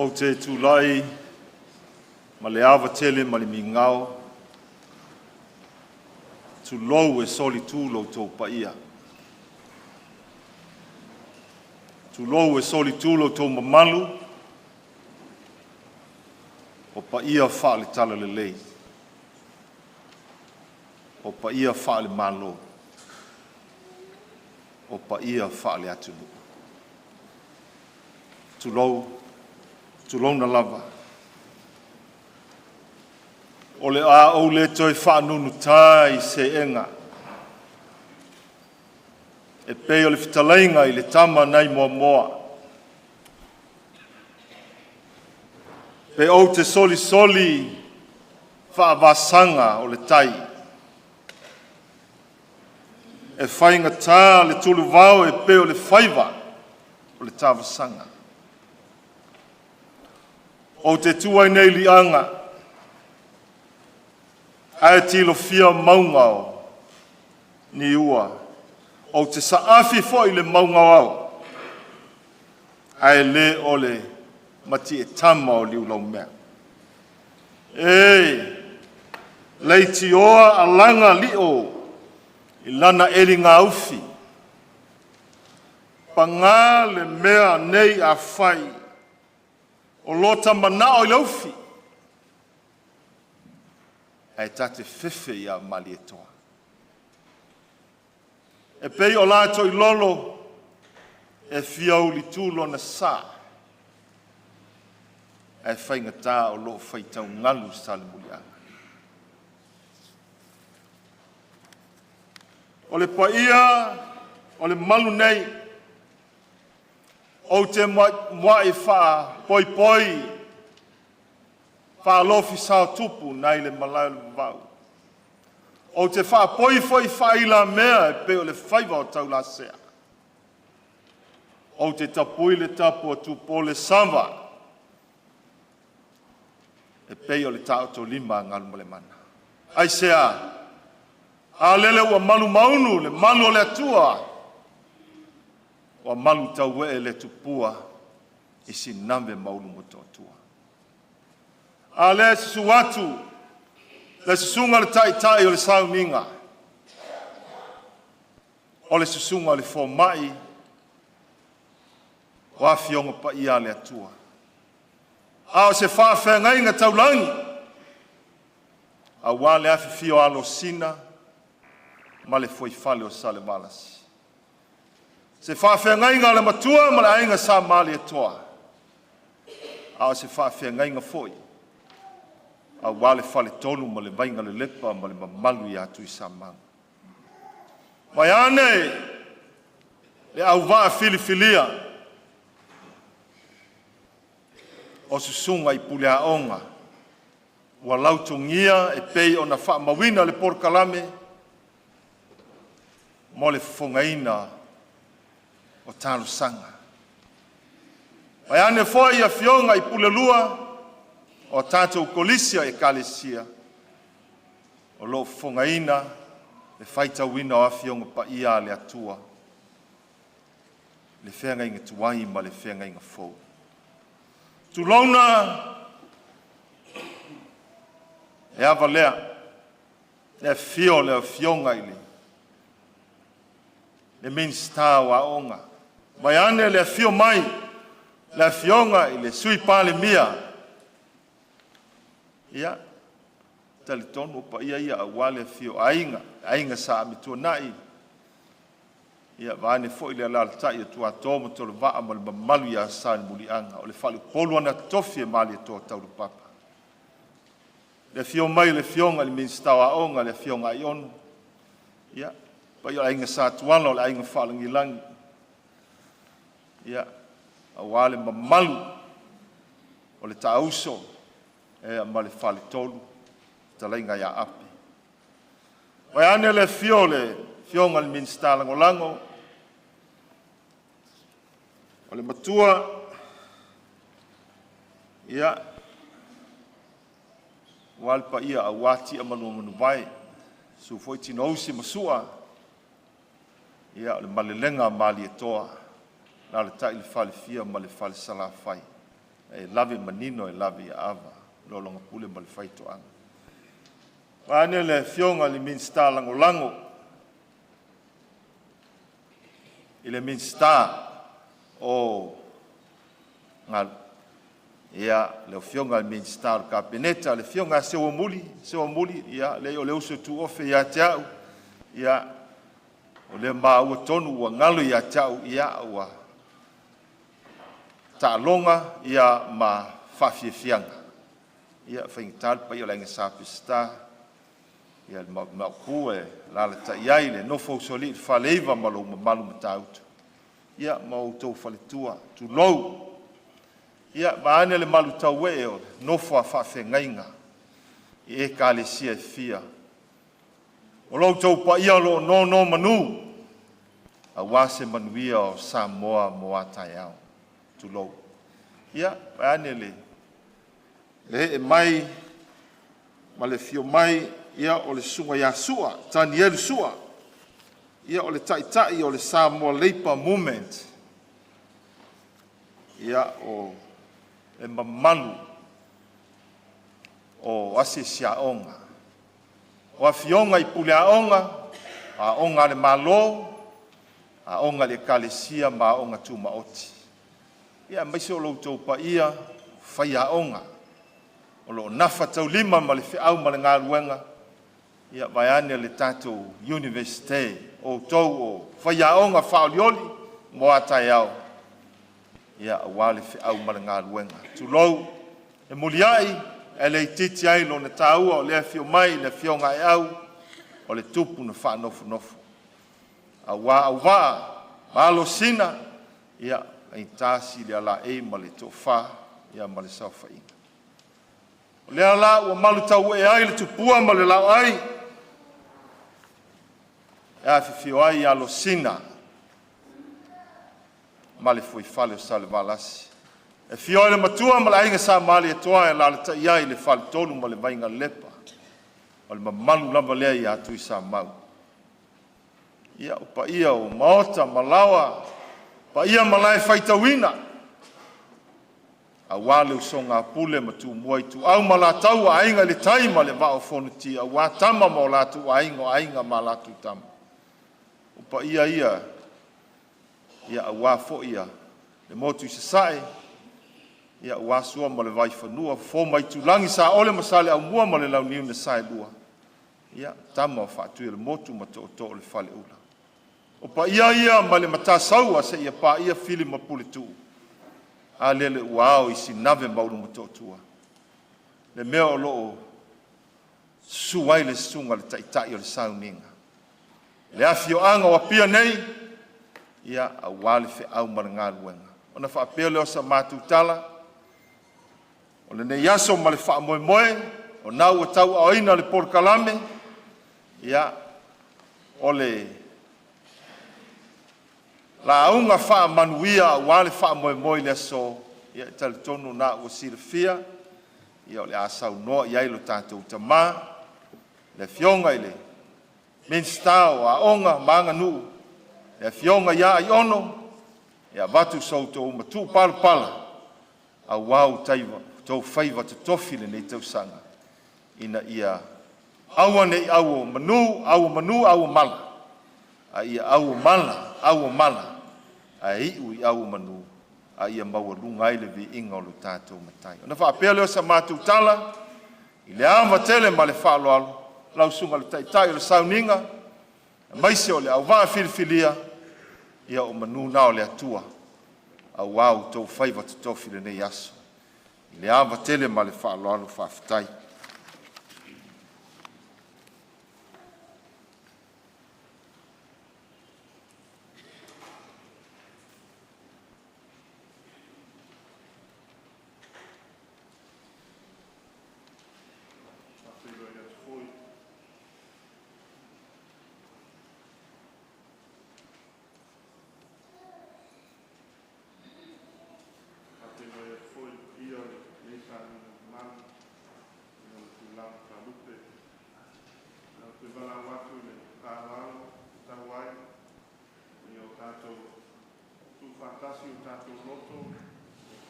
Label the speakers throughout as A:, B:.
A: o te tūlai, ma le awa tele ma le mingao, tu lou e soli tūlo tō paia. Tu lou e soli tūlo tō mamalu, o paia wha le tala le lei. O paia wha le malo. O paia wha le atunu. Tu lou na lava. O le a o le toi whanunu tai se enga. E pei o le whitalainga i le tama nei moa moa. Pe o te soli soli whaavasanga o le tai. E whainga tā le tulu vau e pe o le whaiva o le tāwasanga. O te tuai nei li anga. Ae tilo fia maungao ni ua. O te saafi fo i le maungao au. Ae le o le mati e tama o liu lau mea. Leiti oa alanga li o i lana eli ngā ufi. Panga le mea nei a whai o lota manao i laufi. Ai tate fefe ia mali e toa. E pei o lato i lolo e fiau li tūlo na sā. Ai whainga tā o lo whaitau ngalu sale mulianga. O le paia, o le malu nei, o te moai wha poi poi, wha lofi sao tupu nai le malai le vau. O te wha poi foi wha ila mea e pe o le whaiva o tau la sea. O te tapui le tapu o tupo le samba, e pe o le tau to lima ngalu mo le mana. Ai sea, a lele ua malu maunu, le malu o le atua. Ua malu tau e le tupua, i si nambe maulu mo to atua. A le sisu atu, le sisunga le tai tai o le sauninga. O le sisunga le fo mai, o a fionga pa ia le atua. A o se faa whengai ngā taulangi. A wale afi fio alo sina, ma le foi fale o sale malasi. Se whawhengai ngā le matua, ma le ainga sa mali e toa. A se whawhengai ngā foi. A wale fale tonu ma le vainga le lepa, ma le mamalu i atu i sa manga. Mai ane, le au waa filifilia. O susunga i pule a onga. Ua lautungia e pei o na wha mawina le porkalame. Mo le fongaina o talo sanga. Mai ane foi a fionga i pule lua o tatou kolisia e kalesia. O lo fongaina le faita wina o a fionga pa ia le atua. Le whenga inga tuai ma le whenga inga fou. Tulona e awa lea e fio le fionga ili. Le minsta wa onga. Mai ane le fio mai, le fionga i le sui pale mia. Ia, tali tonu pa ia awale fio ainga sa amitua nai. Ia, vaane fo i le alaltai e tua tomo tolo vaa ma le mamalu ia sani mulianga. O le fali polu ana tofi e mali e toa tauru papa. Le fio mai le fionga le minsta wa onga le fionga i onu. Ia, pa ia ainga sa tuana o le ainga whalangi langi. Ia, awale mamalu o le tauso e ma le whale tolu talainga ia api. Wai ane le fionga le minsta lango lango o le matua ia walpa ia awati amanu manu vai su foi tino si masua ia le malelenga mali e toa na le tai le fale fia ma le fale sala fai e lavi manino e lavi ava lo longa pule ma le faitoanga. Ane le fionga le minsta lango i le minsta o ngal ia le fionga le minsta o kabineta le fionga se o muli ia le o le uso tu ofe ia tau ia o le mau tonu wa ngalo ia tau ia wa ta longa ia ma fafifianga ia fingtal pa ia lenga sapista ia ma pue la ta ia le no fo soli fa leva malu matautu ia ma o to fa le tua tu low ia maana le malu tau e o no fo fa fengainga e ka le sia fia o lo to pa ia lo no manu a wase manuia o Samoa moa taiao tu low ia maana le mai ma le fio mai ia o le sunga ia sua Daniel sua ia o le tai o le Samoa Leipa movement ia o e mamalu o asisia onga o afionga i pule a onga le malo a onga le kalesia ma onga tu maoti ia mai so lo to pa ia fai a onga o lo nafa tau lima ma le fiau ma le ngaluenga ia vai ane le tatou universite o tou o fai a onga faolioli mo ataiao ia wale fiau ma le ngaluenga tu lou e muliai e le titi ai lo na taua o le fio mai le fionga e au o le tupu na wha nofu a wa malo sina ia ai tasi le ala e ma le tofa ia ma le saufa inga o le ala ua malu tau e ai le tupua ma le lau ai ia fifio ai alo sina ma le fui fale o sale valasi e fio le matua ma le ainga sa mali e toa e la le ta iai le fale tolu ma le vainga lepa o le mamalu lava lea i atu i sa mau ia o pa ia o maota malawa pa ia malai faitawina a wale usonga pule matu moi tu au malatau a ainga le taima le vao fonuti a watama mo latu ainga malatu tama o pa ia a wafo ia le motu sasai ia wa sua mo le vai fanua fo mai tu langi sa ole masale au mua mo le lau niu na sai lua ia tama fa tu le motu mato to le fale ula o pa ia ma le mata saua se ia pa ia fili ma pule tu a lele uao i sinave maulu matotua le mea o loo suai le sunga le taitai o le sauninga le afio anga wa pia nei ia a wale fe au marangaluenga ona fa apeo leo sa matu tala o le nei aso ma le fa moe o nau o tau aoina le porkalame ia o le la unga fa manuia wale fa moe le so ia tal tonu na o sirfia ia le asau no ia lo tatou tama le fionga ile minstao a onga manga nu le fionga ia i ono ia vatu souto matu pala a wau taiva to faiva to tofile nei tau sanga ina ia awane au manu au mala a ia au mala ai ui au manu a ia maua lunga ile vi inga o lo tātou matai. Ona wha apea leo sa mātou tala, i le ama tele ma le wha alo, lau sunga le taitai o le sauninga, maise o le au waa filifilia, ia o manu na o le atua, au wau tau whaiva tutofi le nei aso. I le ama tele ma le wha alo wha fitai.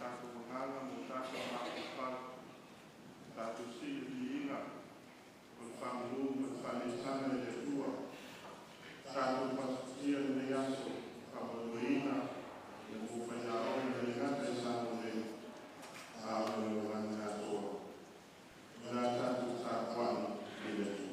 B: tātou manganga, mo tātou māpapala, tātou sili o le whamuru, o le whanetana e le tua, tātou patatia le aso, whamoina, le mōwhaia oi le ngata e sāno le āo le wani katoa. Mera tātou tātuani i le tua.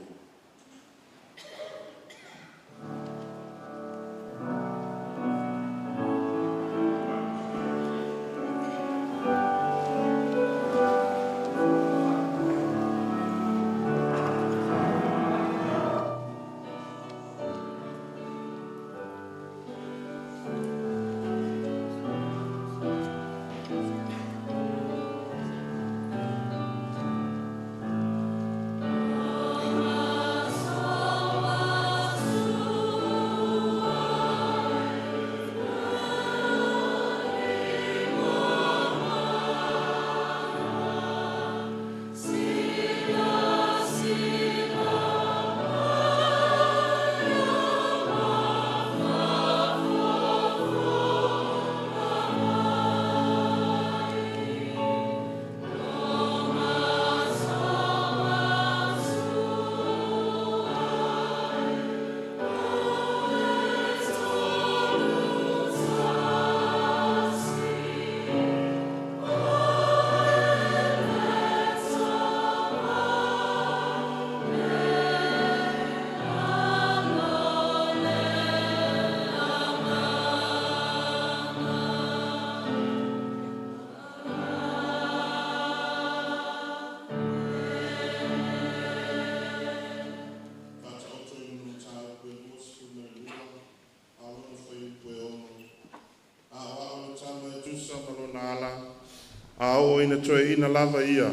B: Ao ina toe ina lava ia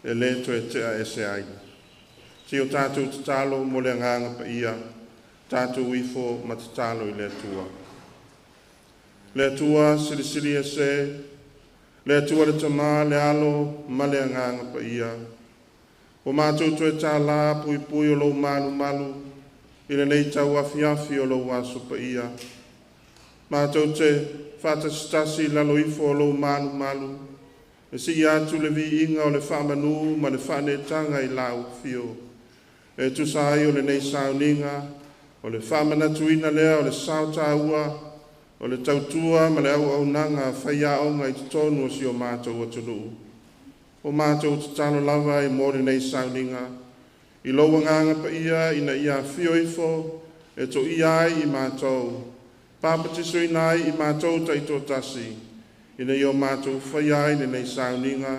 B: e le toe tea e se ai. Si o tātou te talo mo le nganga pa ia, tātou wifo ma te talo i le tua. Le tua siri e se, le tua le tama le alo ma le nganga pa ia. O mātou toe tā la pui pui o lo manu malu, i le nei tau afi o lo waso pa ia. Mātou te whata stasi lalo ifo o lo manu malu, e si atu le vi inga o le whamanu ma le whanetanga i lau fio. E tu sai o le nei sauninga, o le whamanatuina lea o le sautaua, o le tautua ma le au nanga whaia onga i te tonu o si o mātou atunu. O mātou te talo lava i mōre nei sauninga, i loa nganga pa ia ina ia fio ifo, e to ia ai i mātou. Papatiso inai i mātou taito tasi, ina i o mātou whaiai nei sauninga,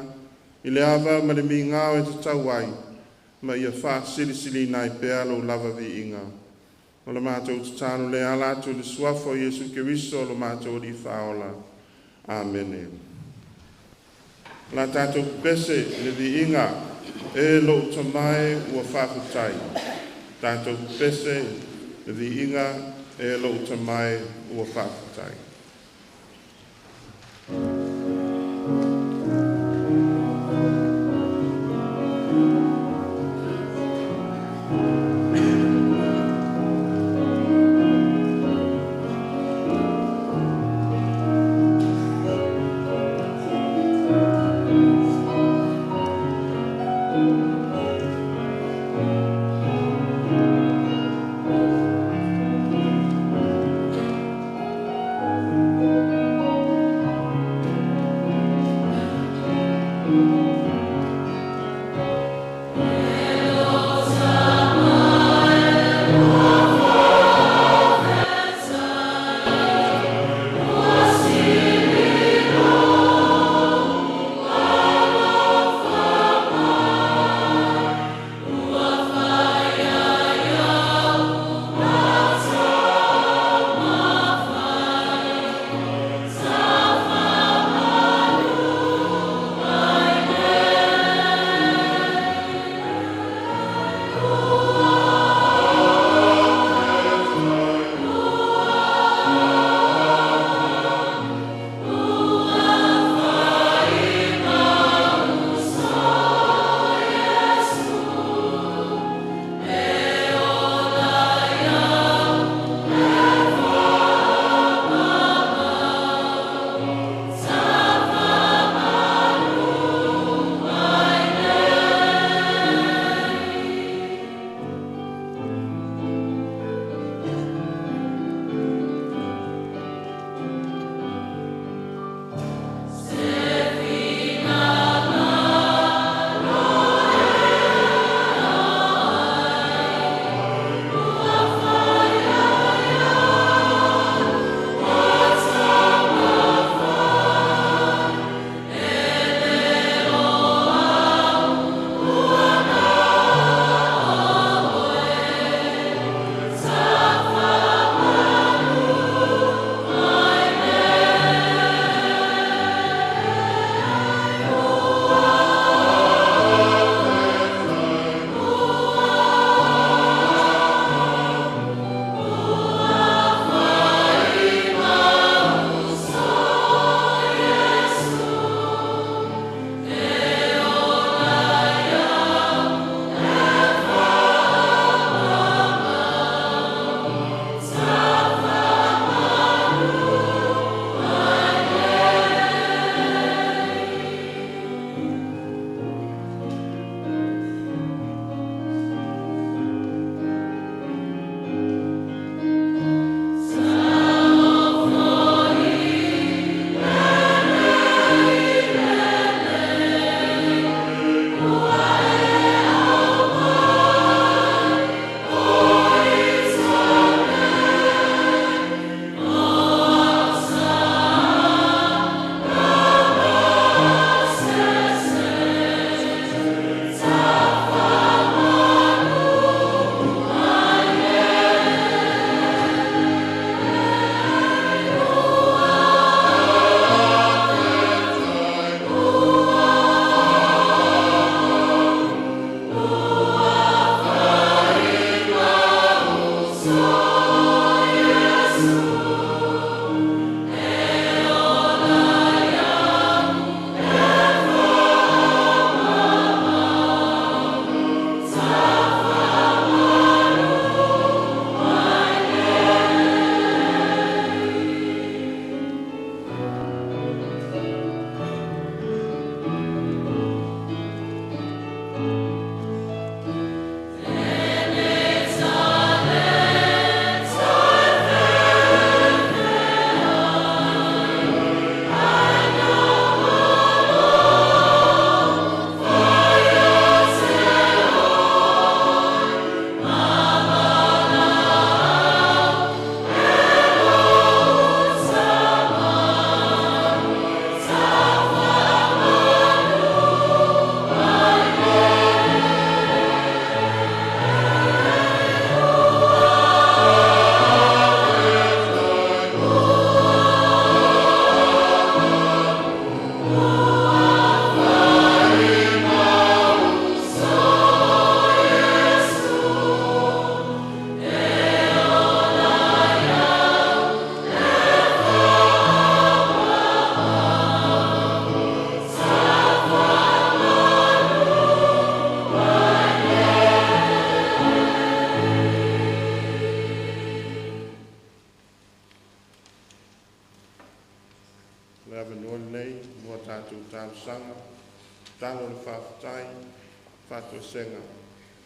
B: i le awa ma le mi ngāo e te tauai, ma ia wha sili nai pēa lo lava vi inga. O le mātou te tāno le alatu le suafo Jesu Keriso lo mātou li whaola. Amen. La tātou pese le vi inga e lo tamai ua whakutai. Tātou pese le vi inga e lo tamai ua whakutai. Le avanua nei, mua tātou tālusanga, tālo le whawhatai, whātua senga,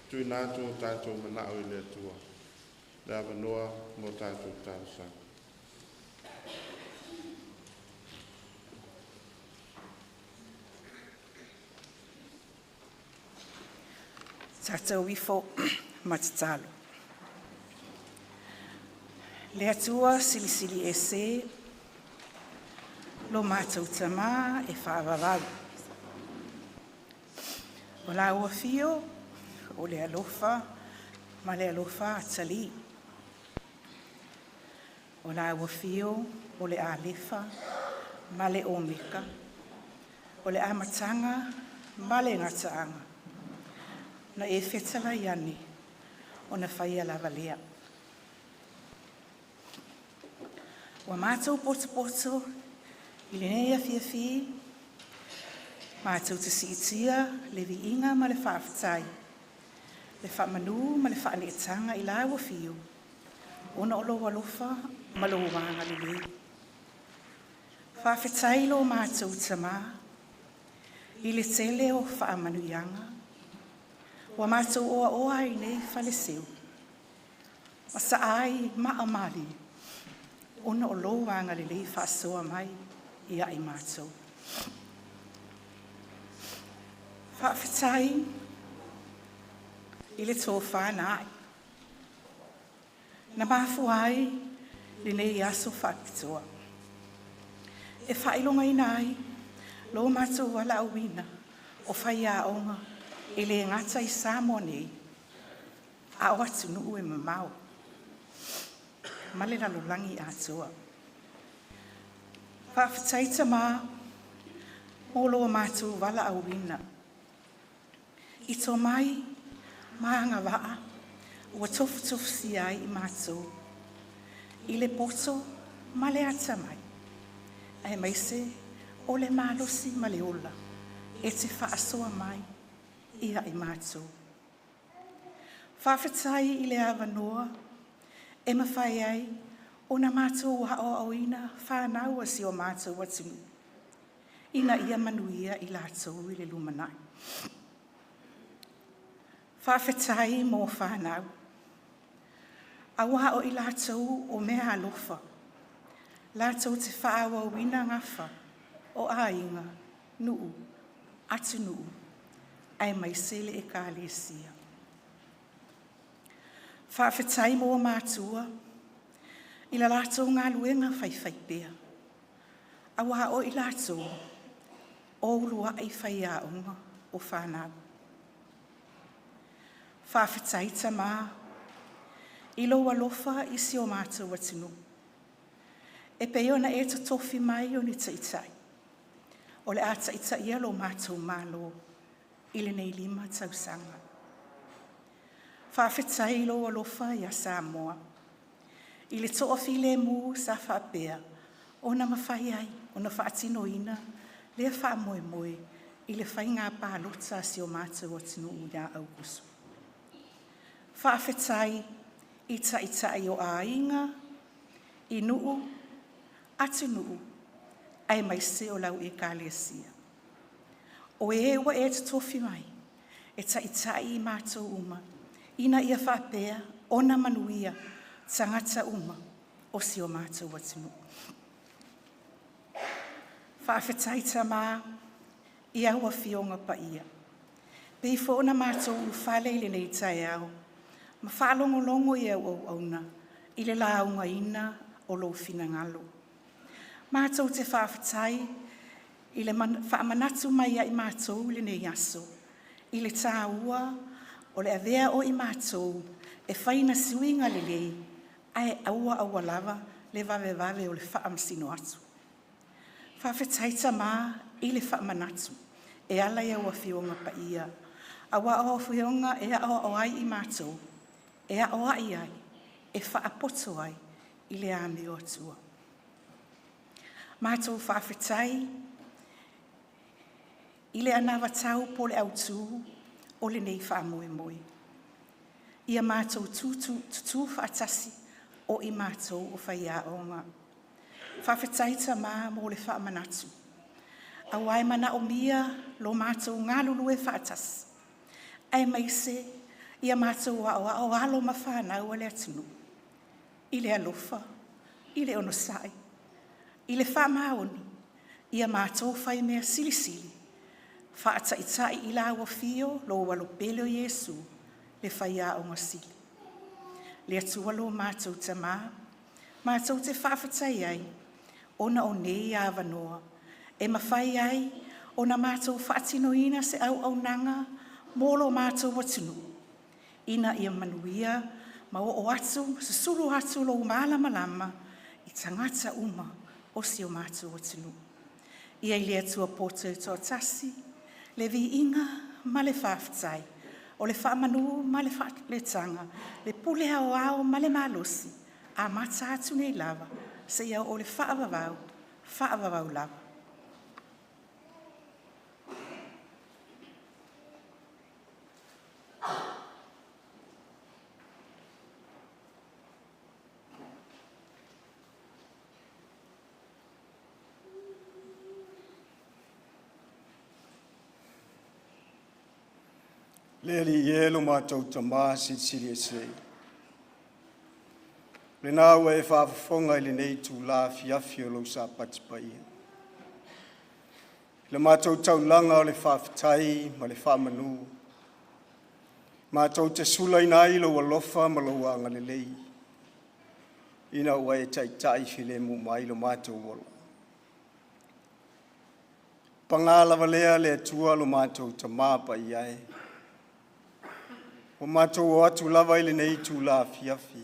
B: tui nātou tātou manao I le atua. Le avanua, mua tātou tālusanga.
C: Tātou wifo matatalo. Le atua silisili e se, lo mātou tamā e whaavavau. O la ua fio, o le alofa, ma le alofa atali. O la ua fio, o le alefa, ma le omeka. O le amatanga, ma le ngataanga. Na e whetala iani, o na whaia lava lea. Wa mātou poto, I le nea fia, mātou te siitia, le vi inga ma le whaafetai, le whaamanu ma le whaaneetanga I la ua fio, ona o lo walofa ma lo wanga le le. Whaafetai lo mātou tamā, I le tele o whaamanu ianga, wa mātou oa I nei whale seu. Masa ai maa mali, ona o lo wanga le le whaasoa mai, Ia I mātou. Whaafetai, I le tō whānai. Na mafu ai, le nei aso whakitoa. E whailonga I nai, lo mātou wala awina, o whai a onga, e le ngata I Samoa nei, a o atu nuu e mamau. Male na lulangi atoa. Whaafetai tamā, o loa mātou wala awina. I tō mai, maanga waa, ua tofu si ai I mātou. I le poto, ma le ata mai. Ai mai se, o le mālosi ma le ola, e te whaasoa mai, Ia I mātou. Whaafetai I le awanoa, e mawhai ai, o na mātou wa o awina whanau si o mātou watunu. Ina ia manuia I lātou I le lumanai. Whaafetai mō whanau. Awa o I lātou o mea alofa. Lātou te whaawa wina ngafa o ainga, nuu, atu nuu, ai mai sele e kālesia. Whaafetai mō mātua, I la lātou ngā luenga whai pēr. Awa o I lātou, o urua I whai a unga o whanau. Whaafetai tamā, I loa lofa I si o mātou atunu. E peona e to tofi mai o ni taitai. O le a taitai lo mātou mālo, I le nei 5 tausanga. Whaafetai loa lofa I a Samoa. I le toa file mu sa whaapea, o na mawhai ai, o na whaatino ina, lea wha moe, I le whai ngā pālota si o mātou atinu u ngā augusu. Whaafetai, I taitai o ainga, I nuu, atu nuu, ai mai se o lau e kālesia. O e wa e tofi mai, e taitai I mātou uma, ina ia whaapea, o na manuia, tangata uma o si o mātou atinu. Whaafetai tamā, I aua fionga pa ia. Pei fōna mātou u whale le nei tai au, ma whaalongolongo I au auna, I le launga ina o lo fina ngalo. Mātou te whaafetai, I le whaamanatu mai I mātou le nei aso, I le tāua o le avea o I mātou, e whaina siwinga le lei, ai aua lava le vave o le whaamasino atu. Whaafetai tamā I le whaamanatu, e ala I aua fionga pa ia. Awa o fionga e o ai I mātou, e o ai ai, e whaapoto ai I le ame o atua. Mātou whaafetai, I le anawa tau po le autu, o le nei whaamoe. Ia mātou tutu whaatasi, o I mātou o whai a onga. whawhetaita mā mō le whaamanatu. A wai mana o mia lo mātou ngā lulu e whaatas. Ai maise, ia mātou o alo ma whanau le atunu. I le alofa, i le onosai, i le whaamaoni, ia mātou whai mea sili sili. Whaataitai i la ua fio lo walo pele o Yesu, le whaia o ngasili. Le atualo mātou te mā, mātou te whawhatai ai, ona o nei a wanoa, e mawhai ai, ona mātou whaatino ina se au nanga, mōlo mātou watunu. Ina ia manuia, ma o atu, se suru atu lo malama lama, i tangata uma o si o mātou watunu. Ia i le atua poto e tō tasi, le vi inga ma le whawhatai, o le whaamanu ma le whaatletanga, le pule hao ao ma le malosi, a mata atu nei lava, se ia o le whaavavau lava.
D: Le li yelo mātou tamā siri e sei. Le nāua e whaafafonga i le nei tū la fiafi o lau sa patipaia. Le mātou taulanga o le whaafetai ma le whaamanu. Mātou te sula ina i lau alofa ma lau anga le lei. Ina ua e taitai file mu mai lo mātou wala. Pangalawa lea le atua lo mātou tamā pa iai. O mātou o atu lava i le nei tū la fiafi.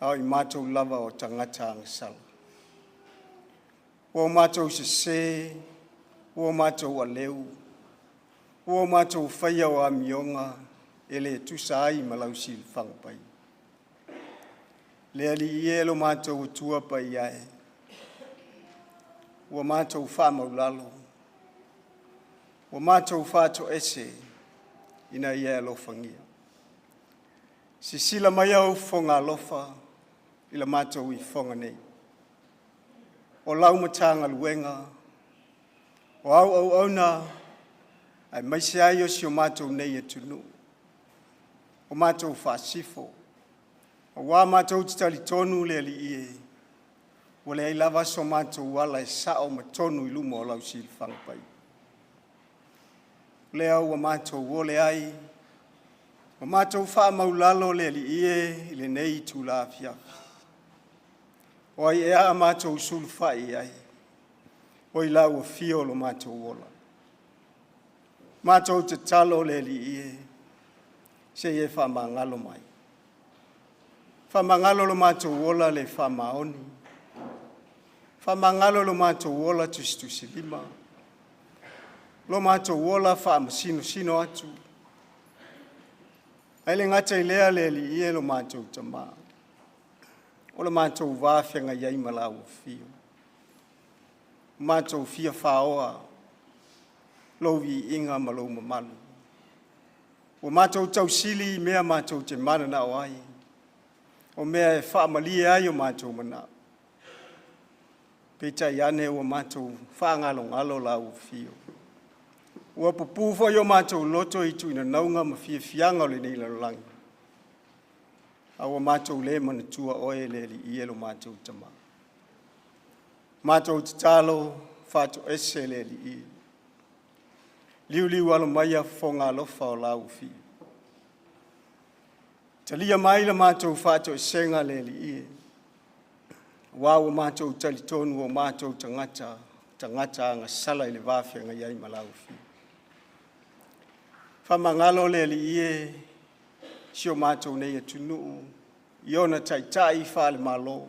D: Au i mātou lava o tangata angasala. O mātou se, o mātou a leu, o mātou whaia o amionga, e le tusa ai malausi il whangpai. Le ali i elo mātou tua pa iai. O mātou whamaulalo. O mātou whātou ese, ina ia alofangia. Si sila mai au fonga alofa, ila mātou I fonga nei. O lau matanga luenga, o au auna, ai maise ai o si o mātou nei e tunu. O mātou whaasifo, o wā mātou titali tonu le ali ie, o le ai lava so mātou wala e sao matonu I lumo o lau sil whangpai. Le au wa mātou wole ai, wa mātou wha maulalo le li ie le nei tū la fiafi. O ai ea mātou sulu whai ai, o I lau a fio lo mātou wola. Mātou te talo le li ie, se ie wha mangalo mai. Wha mangalo lo mātou wola le wha maoni. Wha mangalo lo mātou wola tusi lima. Lo mātou wola wha sino atu. Aile ngata I lea le li ie lo mātou tamā. O lo mātou wāwhenga iai malau fio. Mātou fia whaoa. Lo vi inga malo mamalu. O mātou tau sili mea mātou te mana na o ai. O mea e wha malie ai o mātou mana. Peta iane o mātou wha ngalo lau fio. Ua pupufa yo mātou loto I tu ina naunga ma fianga o le nei lalangi. Awa mātou le mana tua oe le li ie lo mātou tama. Mātou te talo whātou ese le li ie. Liu alo maia fonga alofa o lau fi. Talia mai la mātou whātou esenga le li ie. Wāua mātou talitonu o mātou tangata anga sala I le wāwhenga iai malau fi. Whamangalo le li ie, sio mātou nei e tunu, iona taitai whale malo.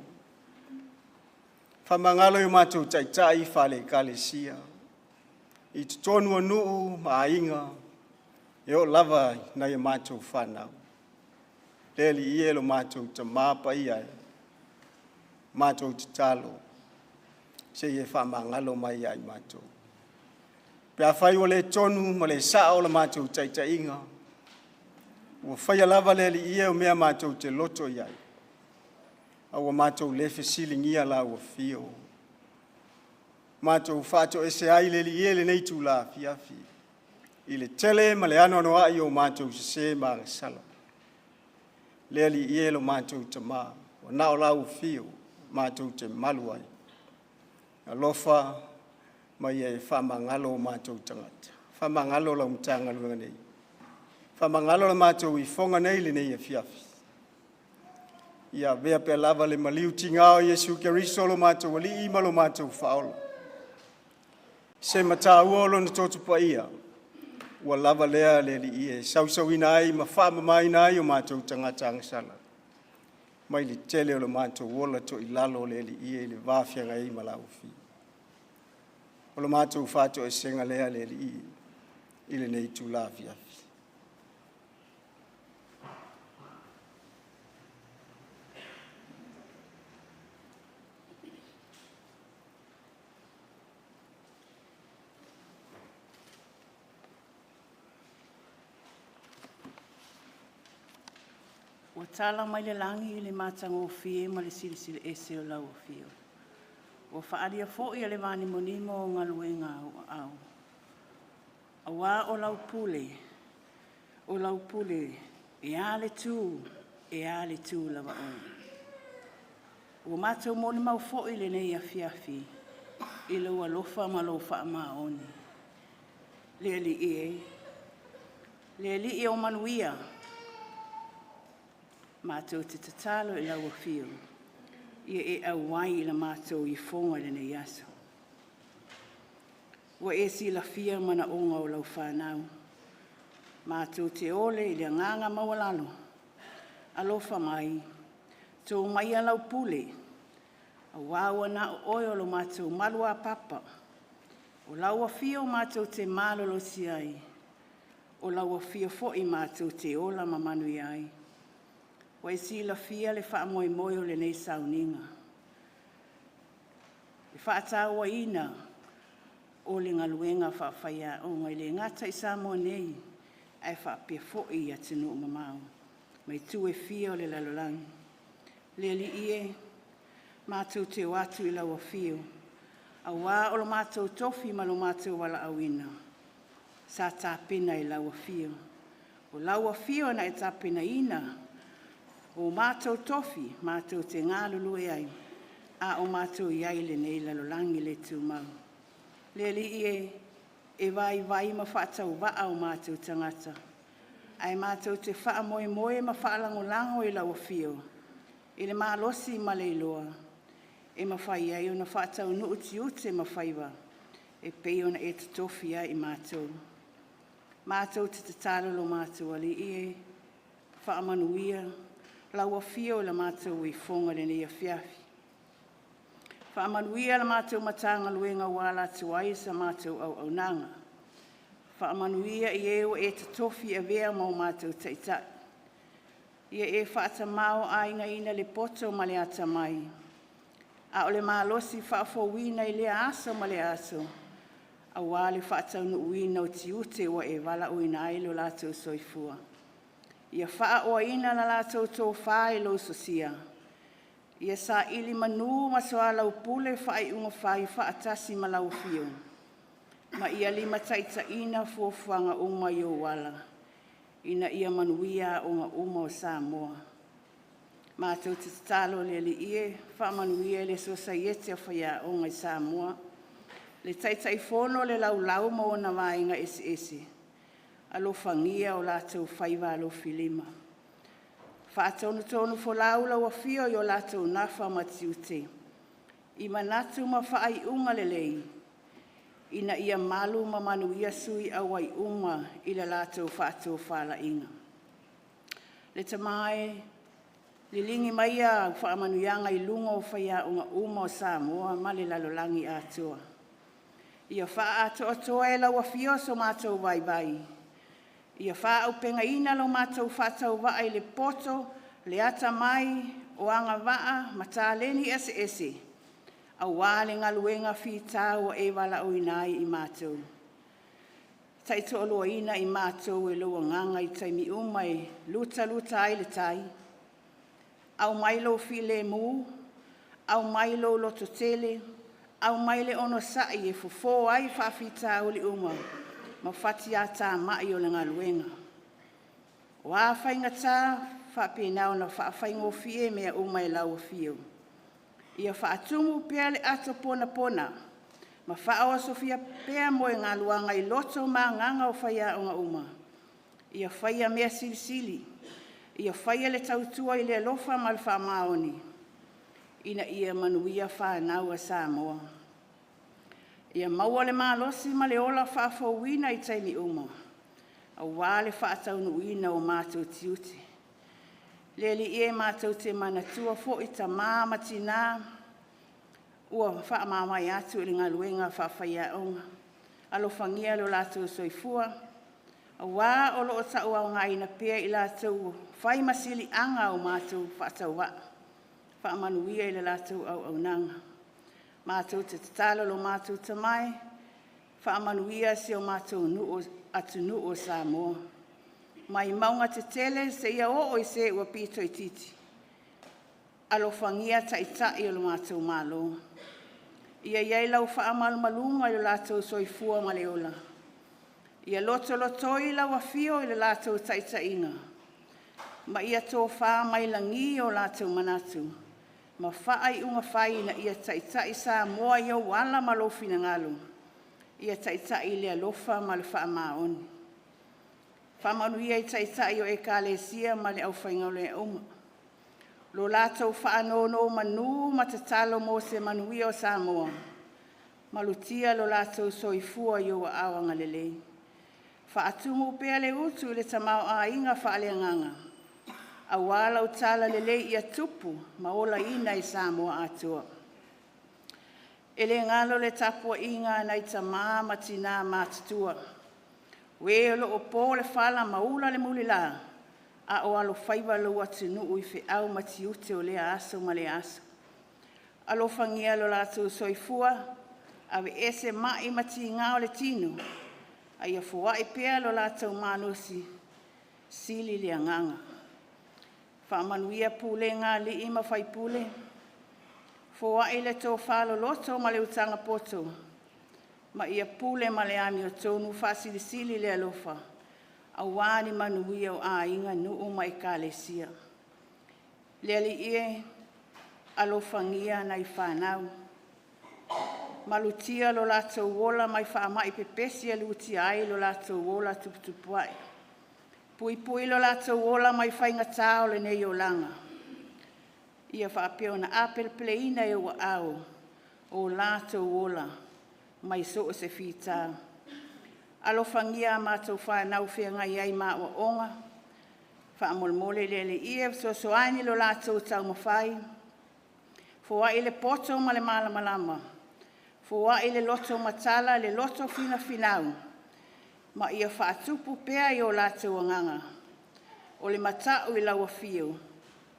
D: Whamangalo I mātou taitai whale kalesia. I tutonu anuu ma inga, e o lava na ia mātou whanau. Le li ie lo mātou ta māpa iai, mātou te talo, se ie whamangalo mai ai mātou. Pea whai o le tonu ma le saa o la mātou taita inga. Ua whai alava le li ia o mea mātou te loto iai. Aua mātou lefe silingia la ua fio. Mātou whātou ese ai le li ele nei tū la fiafi. I le tele ma le ano noa i o mātou se ma le sala. Le li ele mātou te mā. O nao lau fio mātou te malu ai. Alofa mai e whamangalo mātou tangata. Whamangalo la umtanga luenga nei. Whamangalo la mātou I whonga nei le nei e fiafi. Ia vea pe lava le maliu tingao Yesu Keriso lo mātou wali ima lo mātou whaola. Se mata uolo na totu pa ia. Ua lava lea le li ie. Sau ina ai ma whama mai na ai o mātou tangata angasala. Mai li tele o lo mātou wola to I lalo le li ie le vāwhia ngai ma lau fi. O lo mātou whātou e senga lea le li ie. Ile nei tu la fiafi.
E: Ua tala mai le langi I le mātango fie ma le silisili ese o lau fio. Ua whaaria fo'i le vani monimo o ngaluenga au. Awa o lau pule, e ale tu lava oi. Ua mātau moni mau fo'i le nei a fiafi, I le ua lofa ma lo wha ma oni. Le li e o manuia, mātou te tatalo I lau fio. Ia e au wai I la mātou I fonga le nei aso. Ua e si la fia mana onga o lau whanau. Mātou te ole I le nganga mawalalo. Alofa mai. Tō mai a lau pule. A wawa na o oi o lo mātou malua papa. O lau a fio mātou te malolo si ai. O lau a fio fo I mātou te ola mamanu I ai. Wa isi la fia le wha moe moe o le nei sauninga. Le wha atawa ina o le ngaluenga wha whaia o ngai le ngata I Samoa nei ai wha pia fo'i a tinu mamau. Mai tu e fia o le lalolangi. Le li ie mātou te watu I lau a fio. A wā o lo mātou tofi ma lo mātou wala awina. Sa tāpina I lau a fio. O lau a fio na e tāpina ina. O mātou tofi, mātou te ngālulu e ai, a o mātou iai le nei lalolangi le tūmau. Le li e vai ma whaatau waa o mātou tangata. Ai mātou te wha moe ma whaalango lango I lau fio. I le mālosi ma le iloa. E ma whai ai o na whaatau nuu tiute ma whaiwa. E pei ona e te tofi ai I mātou. Mātou te tālolo mātou ali whaamanuia. Laua fio la mātou I fonga le nei a fiafi. Whaamanuia la mātou matanga luenga wala tuai sa mātou au nanga. Whaamanuia I eo e te tofi a vea mau mātou taitai. Ia e whaata mao a inga ina le poto ma le ata mai. A o le mālosi whaafowina I le aso ma le aso. A wale whaatau nu uina o tiute wa e wala o ina ailo lātou soifua. Ia wha o ina na lātou tō whae lo sosia. Ia sa ili manu masoa lau pule whae unga whae whaatasi ma lau fio. Ma ia lima taita ina fuafuanga uma I o wala. Ina ia manuia o ngā uma o Samoa. Mātou te talo le li ie, wha manuia le sosaiete a whaia o ngai Samoa. Le taita I fono le lau ma o na vaenga ese. Alo fangia o lātou whaiva alo filima. Whaatonu fo laula wa fio I o lātou nafa matiute. I manatu ma whaai unga lelei. Ina ia malu ma manu ia sui awai unga I la lātou whaatou whala inga. Le tamae, li lingi maia whaamanuianga I lunga o whaia unga uma o Samoa ma le lalolangi atua. Ia wha atoa e laua fio so mātou vai. Ia wha au penga ina lo mātou whātau waa I le poto, le ata mai, o anga waa, matāleni ese. Au wāle ngaluenga whitau e wala o inai I mātou. Taito oloa ina I mātou e loa nganga I taimi umai, luta ai le tai. au mai lo file mu, au mai lo loto tele, au mai le ono sa'i e fufo ai whaafita o li uma, ma whati a tā mai o le ngaluenga. O a whainga tā, whapinau na whaafai fie mea umai lau fio. Ia whaatumu pia le ato pona pona, ma whaawa sofia pia moe ngā luanga I loto ma nganga o whaia o ngā uma. Ia whaia mea silisili, ia whaia le tautua I le alofa ma le whaamaoni. Ina ia manuia whanau a Samoa. Ia maua le malosi ma le ola whaafauina I taimi uma. A wale whaataunuina o mātou tiuti. Leli e mātou te manatua fo I ta māma tina. Ua whaamamai atu I ngā luenga whaawhaia onga. Alofangia lo lātou soifua. A wā o loo tau au ngā ina pia I lātou whai masili anga o mātou whaatau wa. Whaamanuia I le lātou au nanga. Mātou te tatalo lo mātou tamai. Whaamanuia se o mātou atu nu o Samoa. Mai maunga te tele se ia o I se ua pito I titi. Alofangia taitai o lo mātou malo. Ia iai lau whaamal malunga I lo lātou soifua ma le ola. Ia loto lotoi lau afio I le lātou taitainga. Ma ia tō wha mai langi o lātou manatu. Ma whaai unga whai na ia taitai Samoa I o wala malofi na ngalo. Ia taitai le alofa ma le wha maoni. Whamanuia I taitai o ekalesia ma le au whaingole e uma. Lo lātou whaanono manu ma te talo mo se manuia o Samoa. Malutia lo lātou soifua I o awanga lelei. Whaatumu pea le utu le tamau a inga whaaleanganga. A wala utala lelei ia tupu ma ola ina I Samoa atua. Ele ngalo le tapua inga na I tamā matina mātutua. We lo o po le whala maula le mulila. A o alo whaiva lo atu nuu I whiau matiute o lea aso ma le aso. Alo whangia lo lātou soifua. Awe ese mai mati ngao le tino. A ia fua I pea lo lātou manosi. Sili le anganga. Whaamanuia pule ngā li ima whai pule. Fua I le tō whalo loto ma le utanga poto. Ma ia pule ma le ami o tonu whasilisili le alofa. A wāni manuia o a inga nuu mai kālesia. Le ali ie alofangia na I whanau. Malutia lo lātou wola mai whaamai pepesia lutia ai lo lātou wola tuputupuai. Pui lo lātou wola mai whainga tāo le nei o langa. Ia whaapeo na apel pleina e wa au o lātou wola mai so o se whita. Alofangia mātou whanau whianga iai mā o onga. Whaamolmole le ia so aini lo lātou tau mawhai. Fua I le poto ma le malamalama. Fua I le loto matala le loto fina finau. Ma ia whaatupu pea I o lātou anganga. O le matau I laua fio.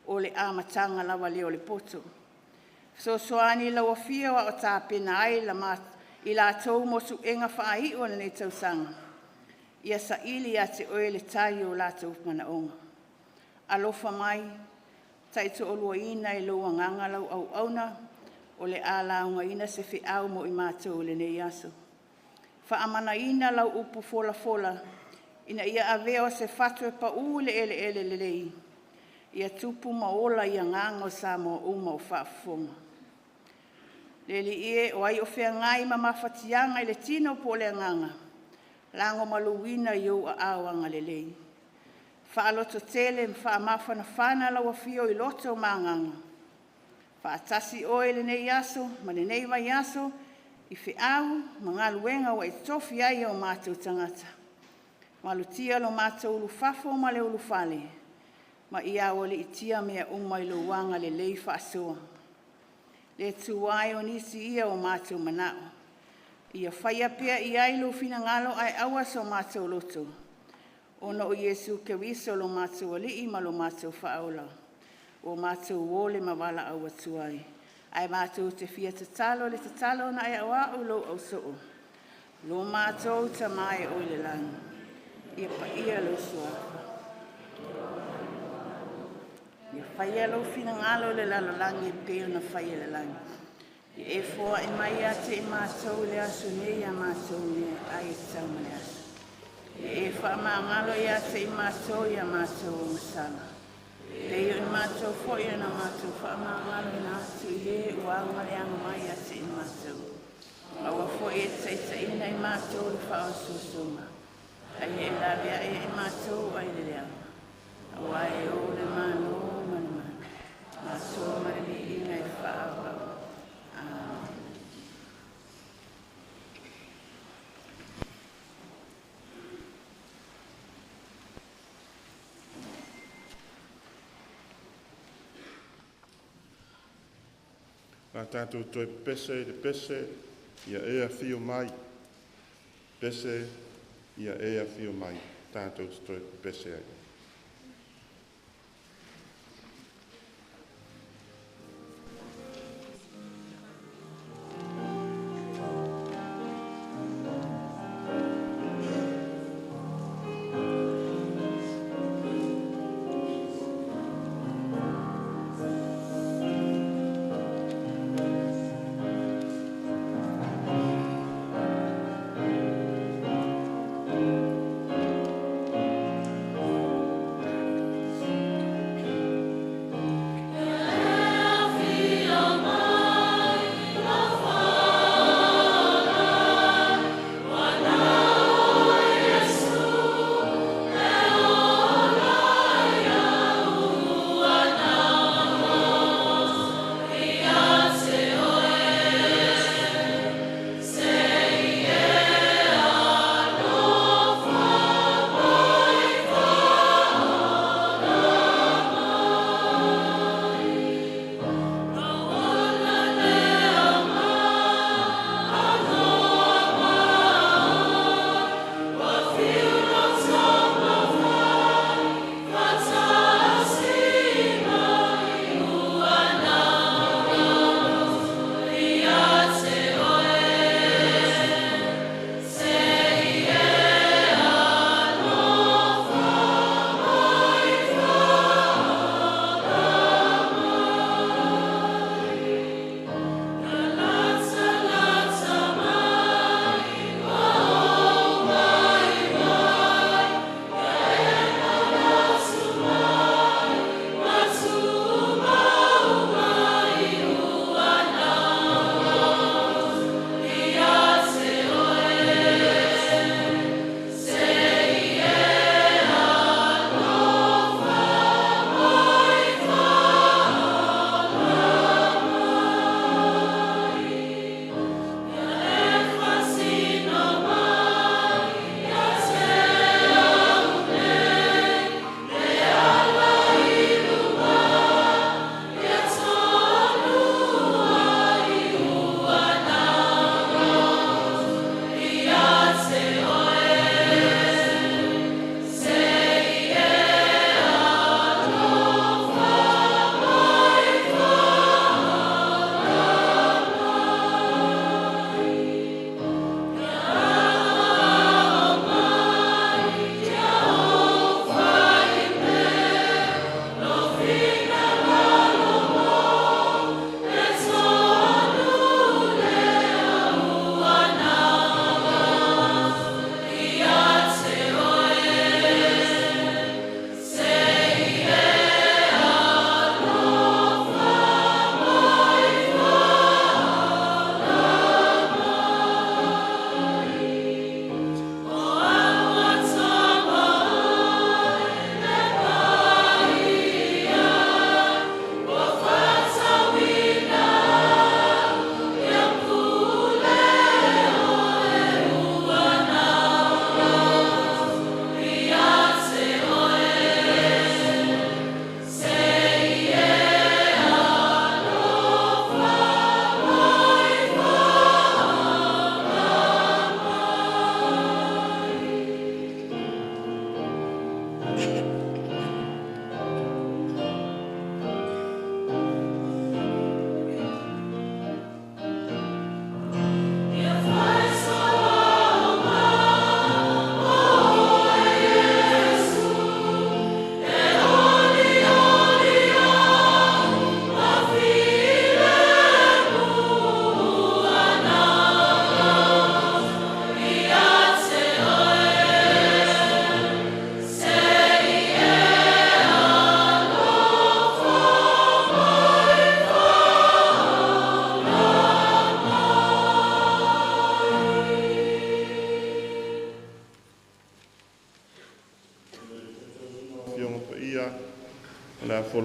E: O le amatanga lawa le o le poto. Soani laua fio a o tāpena ai I lātou mosu enga whaai o nei tausanga. Ia sa ili a te oe le tai o lātou manaonga. Alofa mai, taito o lua ina I loa nganga lau au auna. O le alaunga ina se whiau mo I mātou le nei aso. Whaamana ina lau upu fola. Ina ia aveo se whatu e pa ule ele lei. Ia tupu maola ia ngango sa mo uma o whaafonga. Leli ie o ai o whea ngai ma mawhatianga I le tino po le nganga. Lango maluina I o a awanga le lei. Whaaloto tele mwha mawhana whana lawa fio I loto ma nganga. Whaatasi oe le nei aso, ma le nei vai aso, I whiau, ma ngā luenga wa I tofi ai o mātou tangata. Malutia lo mātou ulu fafo ma le ulu fale. Ma ia o le itia mea umai lo wanga le lei whaasoa. Le tuai o nisi ia o mātou manao. Ia whaia pia I ailu fina ngalo ai awas o mātou loto. Ona o Yesu ke wiso lo mātou alii ma lo mātou whaola. O mātou wole ma wala au atuai. Ai mātou te fia te talo na ai awa o lo au soo. Lo mātou ta mai o le langa. Ia pa ia lo sua. Ia whai alo whina ngalo le lalolangi e peo na whai le langi. Ia e fua e mai a te i mātou le aso ne ia mātou ne ai e tau mane aso. Ia e wha maa ngalo ia te i mātou ia mātou o masana. Peo i mātou fo ia na mātou wha maa ngalo i nā atu i he ua ngare anga mai a te i mātou. Awa fo e teita ina i mātou le wha o susuma. Ai e la vea e i mātou ai le lea. Awa e o le mano mana. Mātou marili ina i wha awa.
B: Ngā tātou toi pese le pese, ia ea whio mai. Pese, ia ea whio mai. Tātou toi pese ai.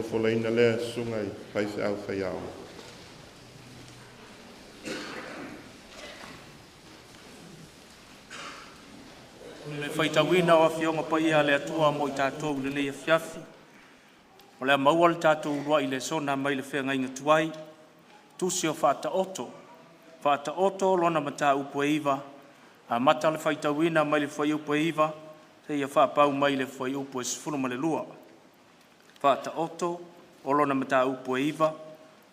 B: fola ina lea sungai pai fe au fai au.
F: Le whaitawina o whionga pai a le atua mo I tātou le nei fiafi. O le maua le tātou rua I le sona mai le whenga inga tuai. Tusi o whaata oto. Whaata oto lona mata upo eiva. A mata le whaitawina mai le whai upo eiva. Te ia whaapau mai le whai upo e sifuru ma le lua. Whaata oto o lona mata upo eiva.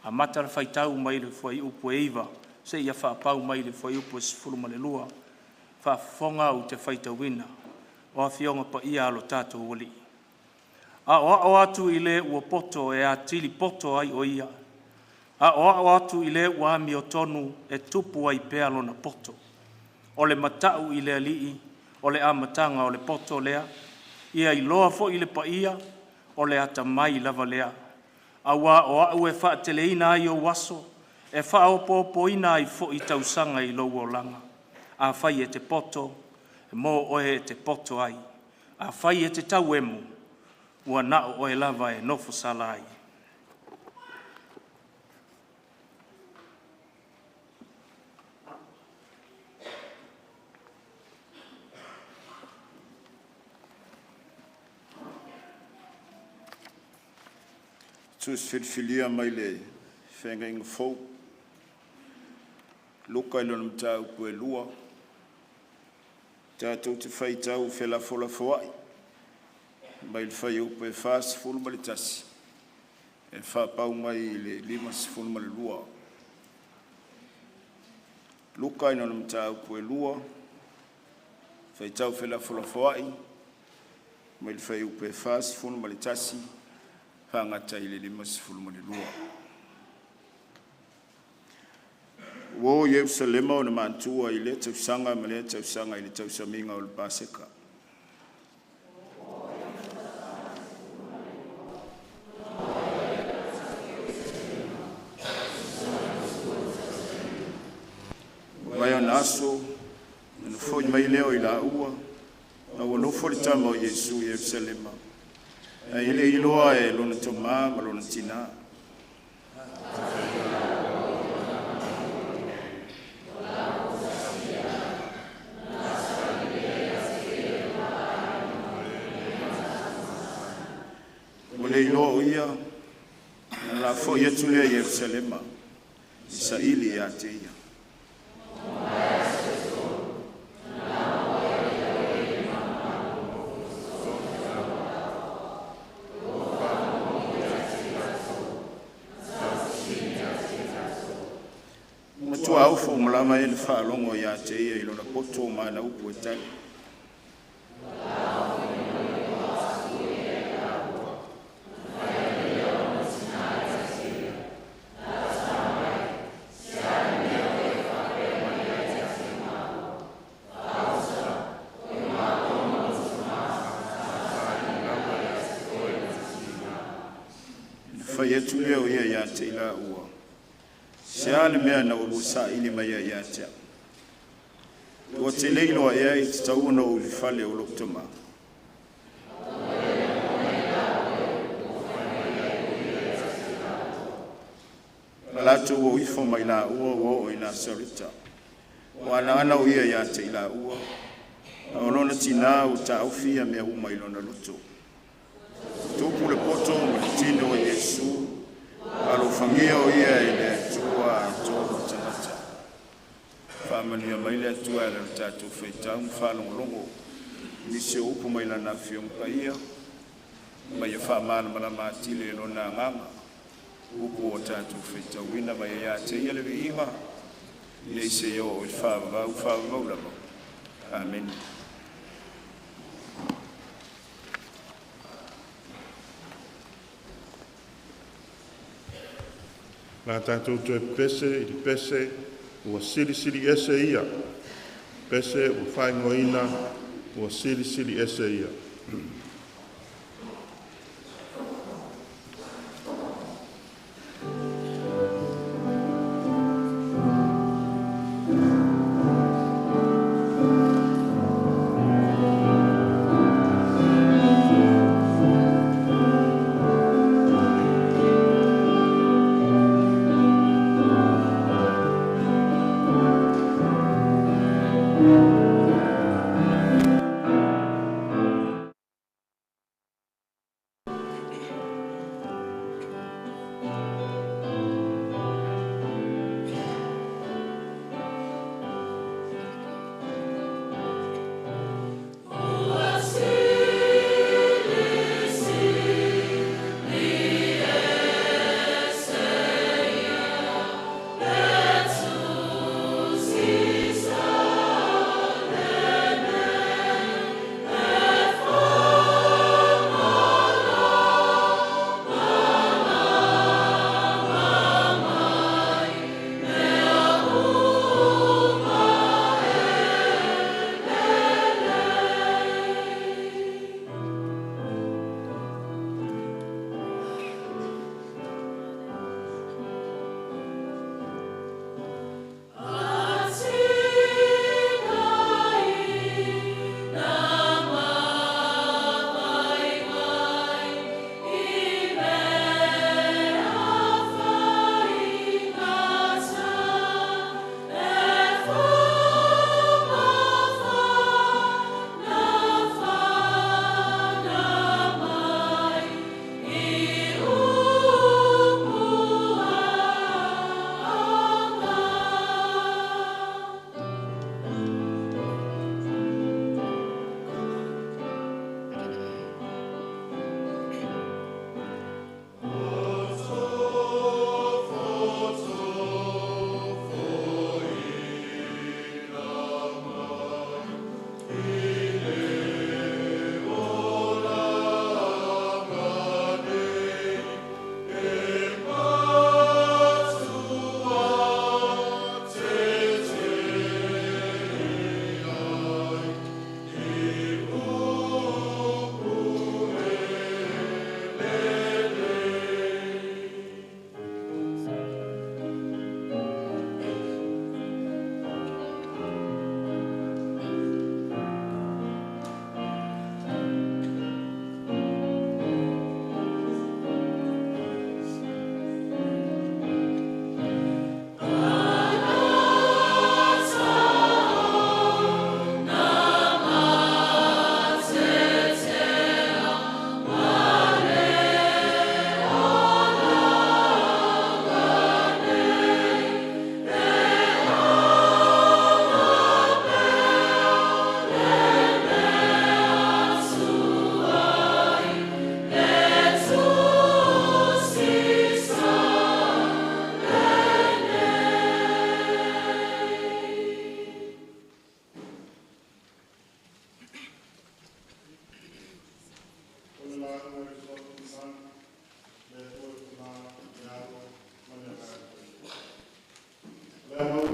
F: A mata le whaitau mai le whai upo eiva. Se ia whaapau mai le whai upo e sifuru ma le lua. Whaafonga u te whaitawina, o a whionga pa ia alo tātou wali. A o atu I le ua poto e a tili poto ai o ia. A o atu I le ua ami o tonu e tupu ai pe alo na poto. O le matau I le alii, o le amatanga o le poto lea, ia I loa fo I le pa ia, o le ata mai lava lea. A wa o au e whaateleina ai o waso, e whaopopo ina ai fo I tausanga I lo o langa. A whai e te poto, e mō oe e te poto ai. A whai e te tau emu, ua nao oe lava e nofo sala ai.
A: Tus filfilia mai le whenga inga fau. Luka I lona mtau pue lua. Tātou te whai tau whela fola fawai. Mai le whai upe whas fulu ma le tasi. E whapau mai le limas fulu ma le lua. Luka I lona mtau pue lua. Whai tau whela fola fawai. Mai le whai upe whas fulu ma le tasi. Whangata I le limas fulu ma le lua. Wo Yerusalema o na mantua I le tausanga ma le tausanga I le tausaminga o le Paseka. Mai o naso, na foi mai leo I la ua, na o nofo le tama o Yesu Yerusalema. A ile iloa e lona toma ma lona tina. Le ilo ia la fo ia tule Yerusalema Isaili ya te ia Matua au fo mulama ele fa longo ya te ia ilo na poto mana upu etali Yetu leo ia ya te ila ua. Seale mea na ulusa ili maya ya te. Ua te leilo a ea I te tauna o ulifale o loktoma. Malatu o ifo ma ila ua o ina sarita. Wana ana o ia ya te ila ua. Aolona tina o ta aufia mea uma ilona luto. Tupu le poto mo le tino o Yesu, alo fangia o ia I le atua a tō tanata. Whamania mai le atua e le tātou whaitau, whalongolongo, nisi o upu mai lana whionga ia, mai a whamana malama atile e lona nganga, upu o tātou whaitau wina mai a te ia le inga, nei se o I whamau lama. Amen.
B: Nā tātou tue pese I di pese ua siri ese ia. Pese ua whaingoina ua siri ese ia.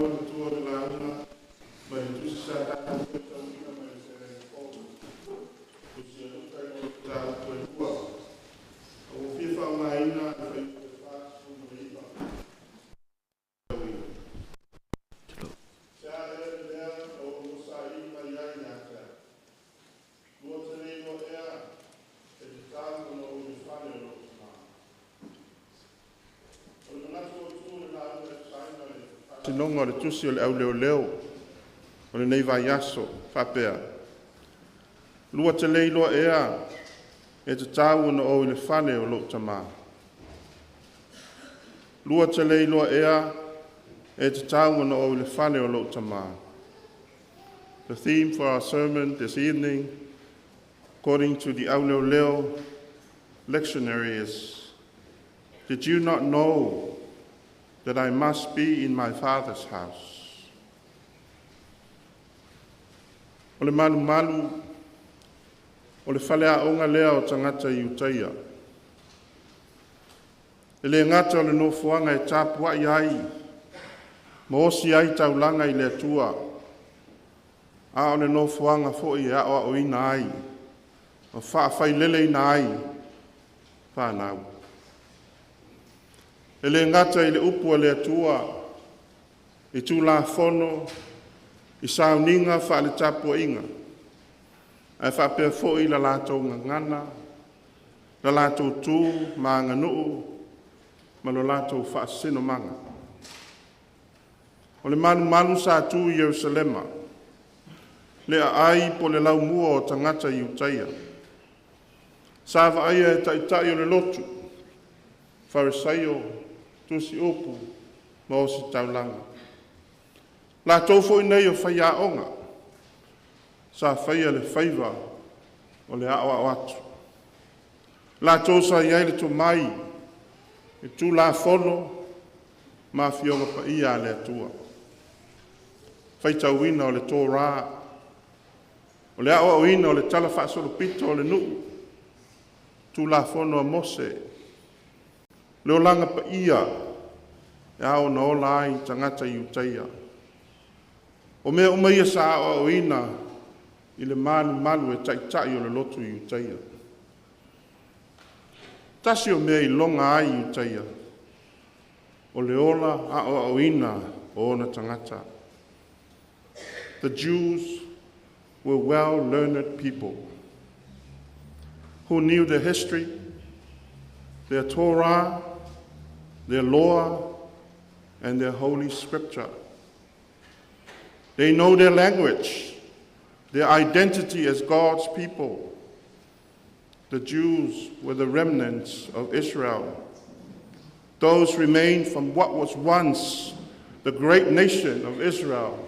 B: ua na tua le launa, ma le tusi sa tātou te tauina ma le sere kōna. Tusi a luka i o tātou e ua. A o whiwha o ngā ina, i whai te whāsu ma le iwa. Sea ea lea o musa ina i ai ngātea. Lua te reo ea, e te tātou no o le whane o lo tama. O le manatu o tū le nā ua e saina le tinonga le tusi o le au leo leo, o le nei vai aso, whapea. Lua te leiloa ea, e te tāua na o i le whane o lo tama. Lua te leiloa ea, e te tāua na o i le whane o lo tama. The theme for our sermon this evening, according to the Au Leo Leo lectionary, is, did you not know that I must be in my Father's house? O le malu malu, o le whalea onga lea o tangata i utaia. E le ngata o le nofuanga e tāpua i ai, ma osi ai taulanga i le atua, a o le nofuanga fo i a o ina ai, o whaafai lele ina ai, whanau. E le ngata i le upua le atua, i tū la fono, i sauninga wha le tapua inga. Ai whapea fo i la lātou ngangana, la lātou tū, ma nganuu, ma lo lātou whaasino manga. O le manu manu sa tū i Jerusalema, le ai po le lau mua o tangata i utaia. Sāwa aia e taitai o le lotu, Farisaio, tusi upu, ma o si taulanga. La tōfo i nei o whai a onga, sa whaia le whaiva o le awa o atu. La tōsa i aile tō mai, e tū la whono, ma fionga pa ia le atua. Whai tauina o le tō rā, o le awa o ina o le tala whaasoro pito o le nuu, tū la whono a Mose, leo langa pa ia, e ao na ola ai tangata i utaia. O mea umaia sa o ina, i le malu malu e taitai o le lotu i utaia. Tasi o mea i longa ai i utaia, o le ola a o ina o ona tangata. The Jews were well-learned people who knew their history, their Torah, their law, and their holy scripture. They know their language, their identity as God's people. The Jews were the remnants of Israel. Those remained from what was once the great nation of Israel,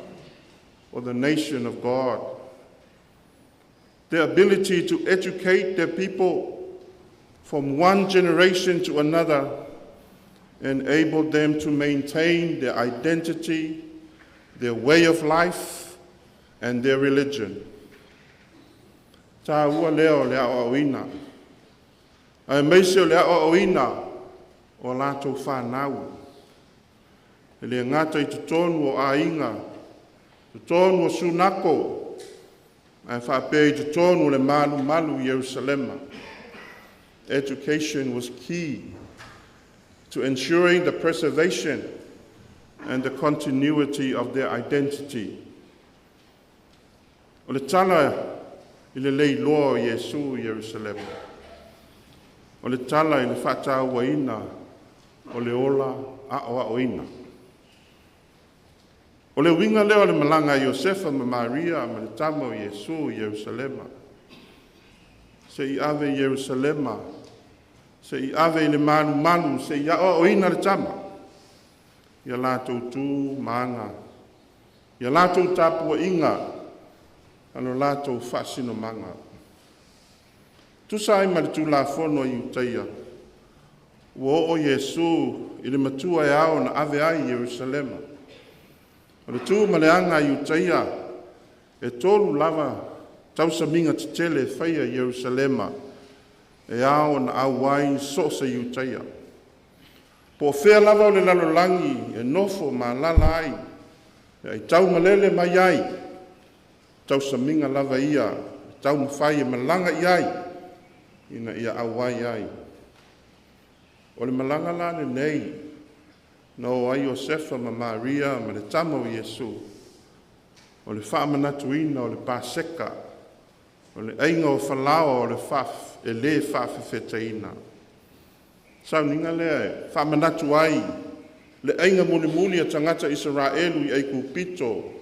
B: or the nation of God. Their ability to educate their people from one generation to another enabled them to maintain their identity, their way of life, and their religion. Tā ua leo le ao oina. Ai meiseo le ao oina o lātou whānau. E le ngata i tutonu o ainga, tutonu o sunako, ai whapea i tutonu le malu malu i Jerusalema. Education was key to ensuring the preservation and the continuity of their identity. O le tala i le lei loa o Iesu i Jerusalem. O le tala i le whata waina o le ola a oina. O le winga leo le malanga Iosefa ma Maria ma le tama o Iesu i Jerusalema. Se i ave Jerusalema, se i ave le manu manu, se i a oina le tama. Ia lātou tū maanga, ia lātou tāpua inga, ano lātou whasino manga. Tusai ma le tū la whono i utaia. Ua o Iesu i le matua e ao na ave ai Jerusalema. O le tū ma le anga i utaia e tolu lava tausaminga titele whaia Jerusalema e ao na awai sosa i utaia. Po whea lava o le lalolangi e nofo ma lala ai ai tau malele mai ai, tau saminga lava ia, tau mawhai e malanga iai, ina ia awai ai. O le malanga lane nei, na o ai Iosefa ma Maria ma le tama o Iesu, o le wha manatuina o le paseka, o le ainga o whalawa o le whaf, e le whawhewhetaina. Sau ninga lea, wha manatu ai, le ainga muli a tangata Israelu i aiku pito,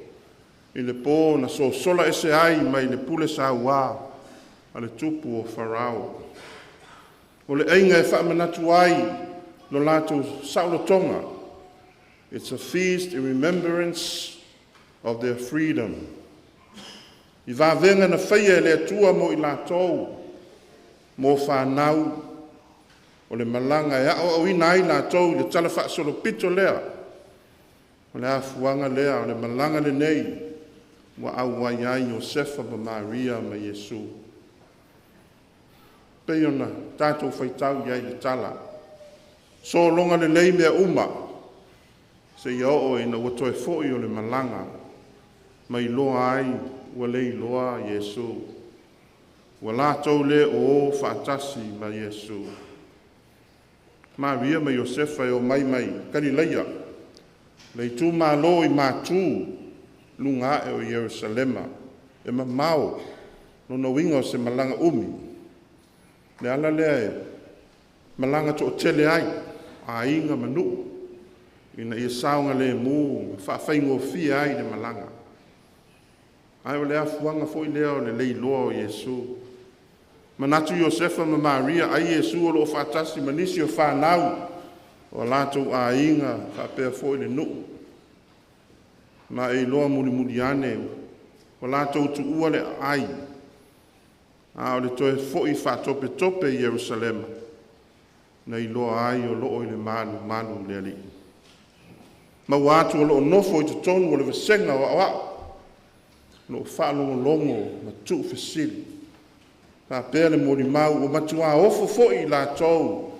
B: i le pō na so sola ese ai mai le pule sa wā, a le tupu o Farao. O le ainga e wha manatu ai, lo lātou saulo tonga. It's a feast in remembrance of their freedom. I wāwenga na whaia le atua mo i lātou, mo whānau, o le malanga e au ina ai lātou, le tala wha solo pito lea, o le afuanga lea, o le malanga le nei, wa au wai ai Iosefa ma Maria ma Iesu. Peiona, tātou whaitau iai le tala, so longa le lei mea uma, se ia o ina watoe fo'i o le malanga, mai loa ai, wa lei loa Iesu. Wa lātou le o whaatasi ma Iesu. Maria ma Iosefa e o mai Galileia, lei tū mālo i mātū, lunga e o Yerusalema, e mamau, no na winga o se malanga umi. Le ala lea e, malanga to o tele ai, a inga manu, ina ia saunga le mū, whaafeingo fia ai le malanga. Ai o lea fuanga fo i lea o le lei loa o Iesu. Manatu Iosefa ma Maria, ai Iesu o lo whaatasi manisi o whanau, o lātou a inga, whaapea fo i le nuu. Ma e loa muli ane, o lātou tu ua le ai, a o le toe fo i whaatope i Jerusalema, na i loa ai o loo i le manu le ali. Ma wātu o loo nofo i te tonu o le vasenga o awao, no whaalongo ma tu fesili. Ka pele mori mau o matua ofo fo i lātou,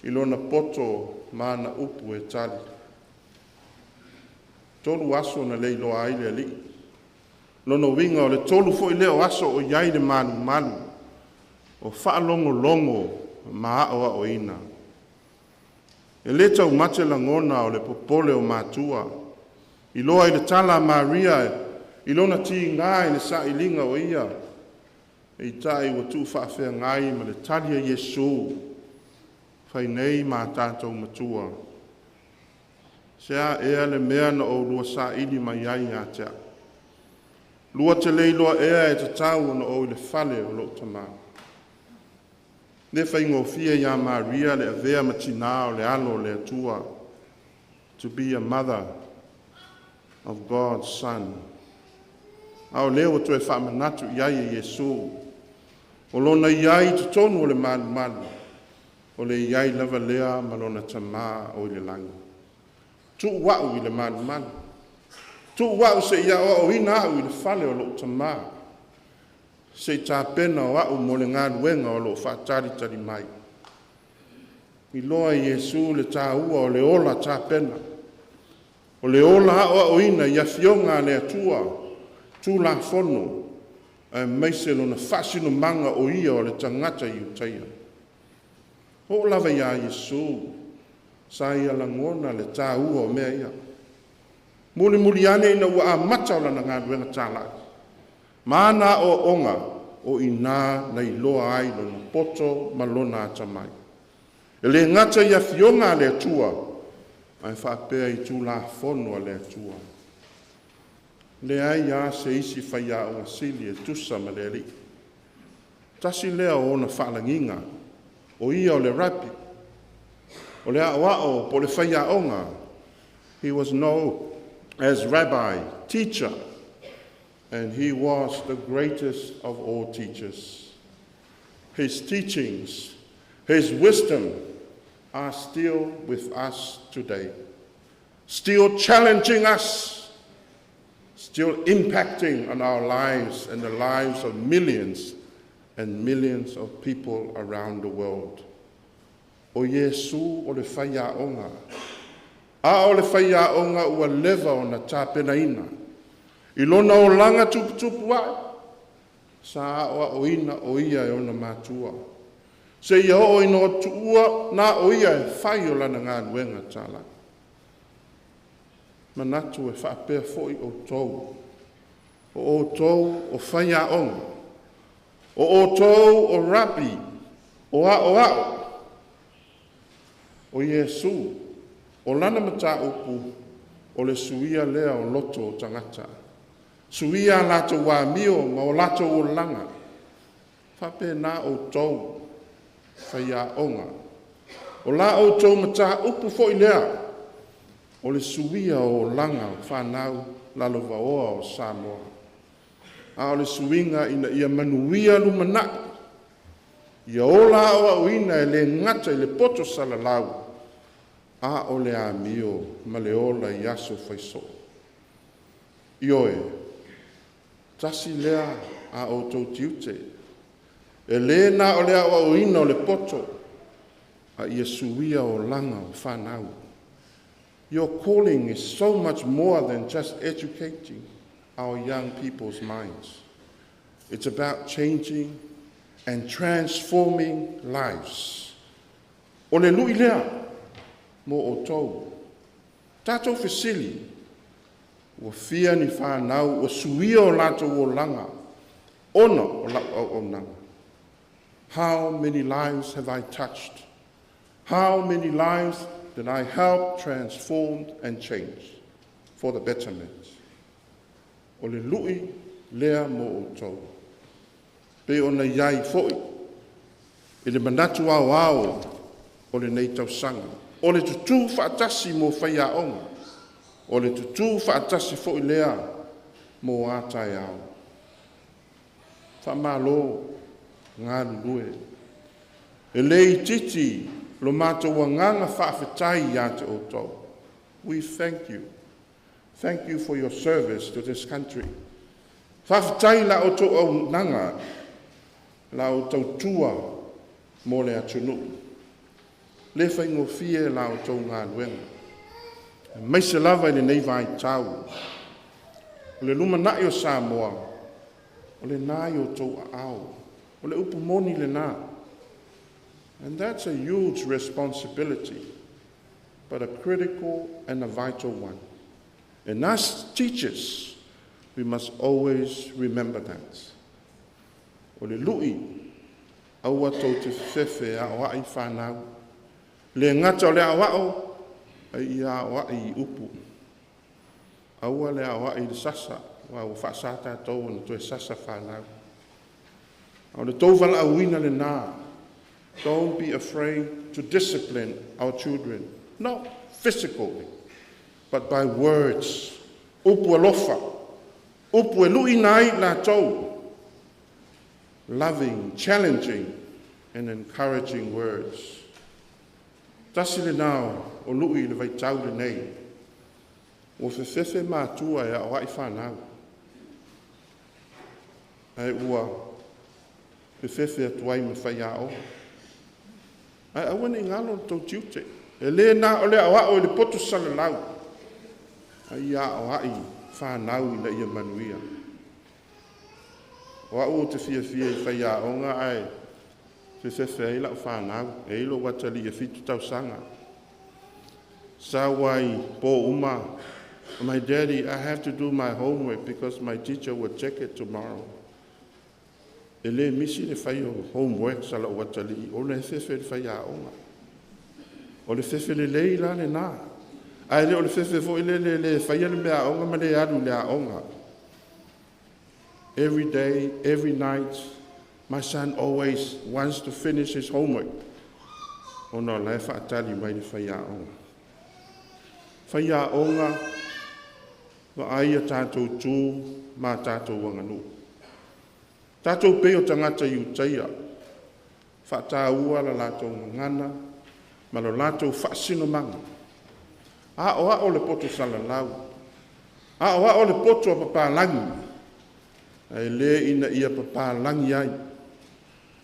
B: i lona poto mana upu e tali. Tolu aso na lei loa ai le ali. Lona winga o le tolu fo i leo aso o iai le manu, o whaalongo maa o ina. E le tau mate langona o le popole o mātua, i loa i le tala Maria, i lona ti ngā i le sa i linga o ia, e i tai wa tu whaafea ngai ma le talia Iesu, whai nei mā tātou matua. Sea ea le mea na o lua sa ili mai ai a tea. Lua te leiloa ea e te tau na o i le fale o lo tamā. Le whai ngofia ia Maria le avea matina o le alo le atua, to be a mother of God's Son. Ao leo tu e whaamanatu iai e Iesu. O lona iai te tonu o le manu, o le iai lava lea ma lona tamā o i le langi. Tu wau i le manu. Tu wau se ia o ina au i le fale o lo tamā. Se tā pena o au mo le ngā luenga o lo whaatari mai. I loa i Iesu le tā ua o le ola tā pena. O le ola o ina i a fionga le atua, tu la fono, e meise lona whasino manga o ia o le tangata i utaia. O lava ia Iesu, sa ia langona le tā ua o mea ia. Muli ane ina ua a mata o lana ngā luenga tālai. Mana o onga o ina na i loa ai lona poto ma lona atamai. E le ngata ia fionga le atua, ai whaapea i tu la fono le atua. Le ai a se isi whaia o ngasili e tusa ma le ali. Tasi lea o na whaalanginga, o ia o le rapi. O le awao po le whaia onga, he was known as rabbi, teacher, and he was the greatest of all teachers. His teachings, his wisdom are still with us today, still challenging us, still impacting on our lives and the lives of millions and millions of people around the world. O Yesu o le whaia onga, A o le whaia o ngā ua lewa o na tāpena ina. I lona o langa tupu ai. Sa a o ina o ia e ona mātua. Se ia o ina o tuua na o ia e whai o lana ngā nuenga tāla. Manatu e whaapea foi o tau. O tau o whaia onga. O tau o rapi. O ao. O Iesu. O lana mata upu. O le suia lea o loto o tangata. Suia lato wa mio ma o lato o langa. Whape na o tau. Whaia onga. O la o tau mata upu foi lea. O le suia o langa o whanau lalo vaoa o Samoa. A o le suinga ina ia manuia lumana. Ia ola o au ina e le ngata i le poto salalau. A o le amio ma le ola i aso whaiso. Ioe, tasi lea a o tau tiute. E le na o le au ina o le poto. A ia suia o langa o whanau. Your calling is so much more than just educating our young people's minds. It's about changing and transforming lives. O le lui lea, mo o tau. Tātou fesili, o fia ni whanau, o suia o lato o langa. Ona o lau o nanga. How many lives have I touched? How many lives that I helped, transformed, and changed for the betterment. O le lui lea mo o tau. Pe o na iai foi. E le manatu au o le nei tausanga. O le tutu whaatasi mo whaia onga. O le tutu whaatasi foi lea mo atai au. Whamalo ngā lue. E lei titi lo mātou nganga whaafetai ia te o tau. We thank you. Thank you for your service to this country. Whaafetai la o tau au nanga, la o tau tua mo le atunu. Le whaingo fie la o tau ngā luenga. Mai se lava i le nei vai tau. O le luma nai o Samoa. O le nai o tau au. O le upu moni le nā. And that's a huge responsibility, but a critical and a vital one. And as teachers, we must always remember that. O le lui, aua tau te whewhe a wai whanau. Le ngata o le awao, ai a wai upu. Aua le awai le sasa, wa o whaasata tau na toe sasa whanau. O le tau wala awina le nā. Don't be afraid to discipline our children, not physically, but by words. Upu alofa, upu elui nai la tau. Loving, challenging, and encouraging words. Tasi le nao o lui le vai tau le nei. O whewhewe mātua e a wai whanau. Ai ua, whewhewe atuai me whai a o. Ai awane ngalo tau tiute. E le na o le awa o le poto salalau. Ai a o ai whanau i la ia manuia. O au te fia i whai a onga ai. Whewhewe e la o whanau. E ilo watali e fitu tau sanga. Sa wai po uma. My daddy, I have to do my homework because my teacher will check it tomorrow. E le misi le whai o homework sa la o watali, o le whewhe le whai a onga. O le whewhe le lei la le nā. Ai le o le whewhe fo i le whai le mea onga ma le adu le a onga. Every day, every night, my son always wants to finish his homework. O no lai whaatali mai le whai a onga. Whai a onga, wa ai a tātou tū, ma tātou wanganu. Tātou peo tangata i utaia, whata ua la lātou ngana, ma lo lātou whaasino manga. A o le poto salalau, a o le poto a papalangi, ai le ina ia papalangi ai,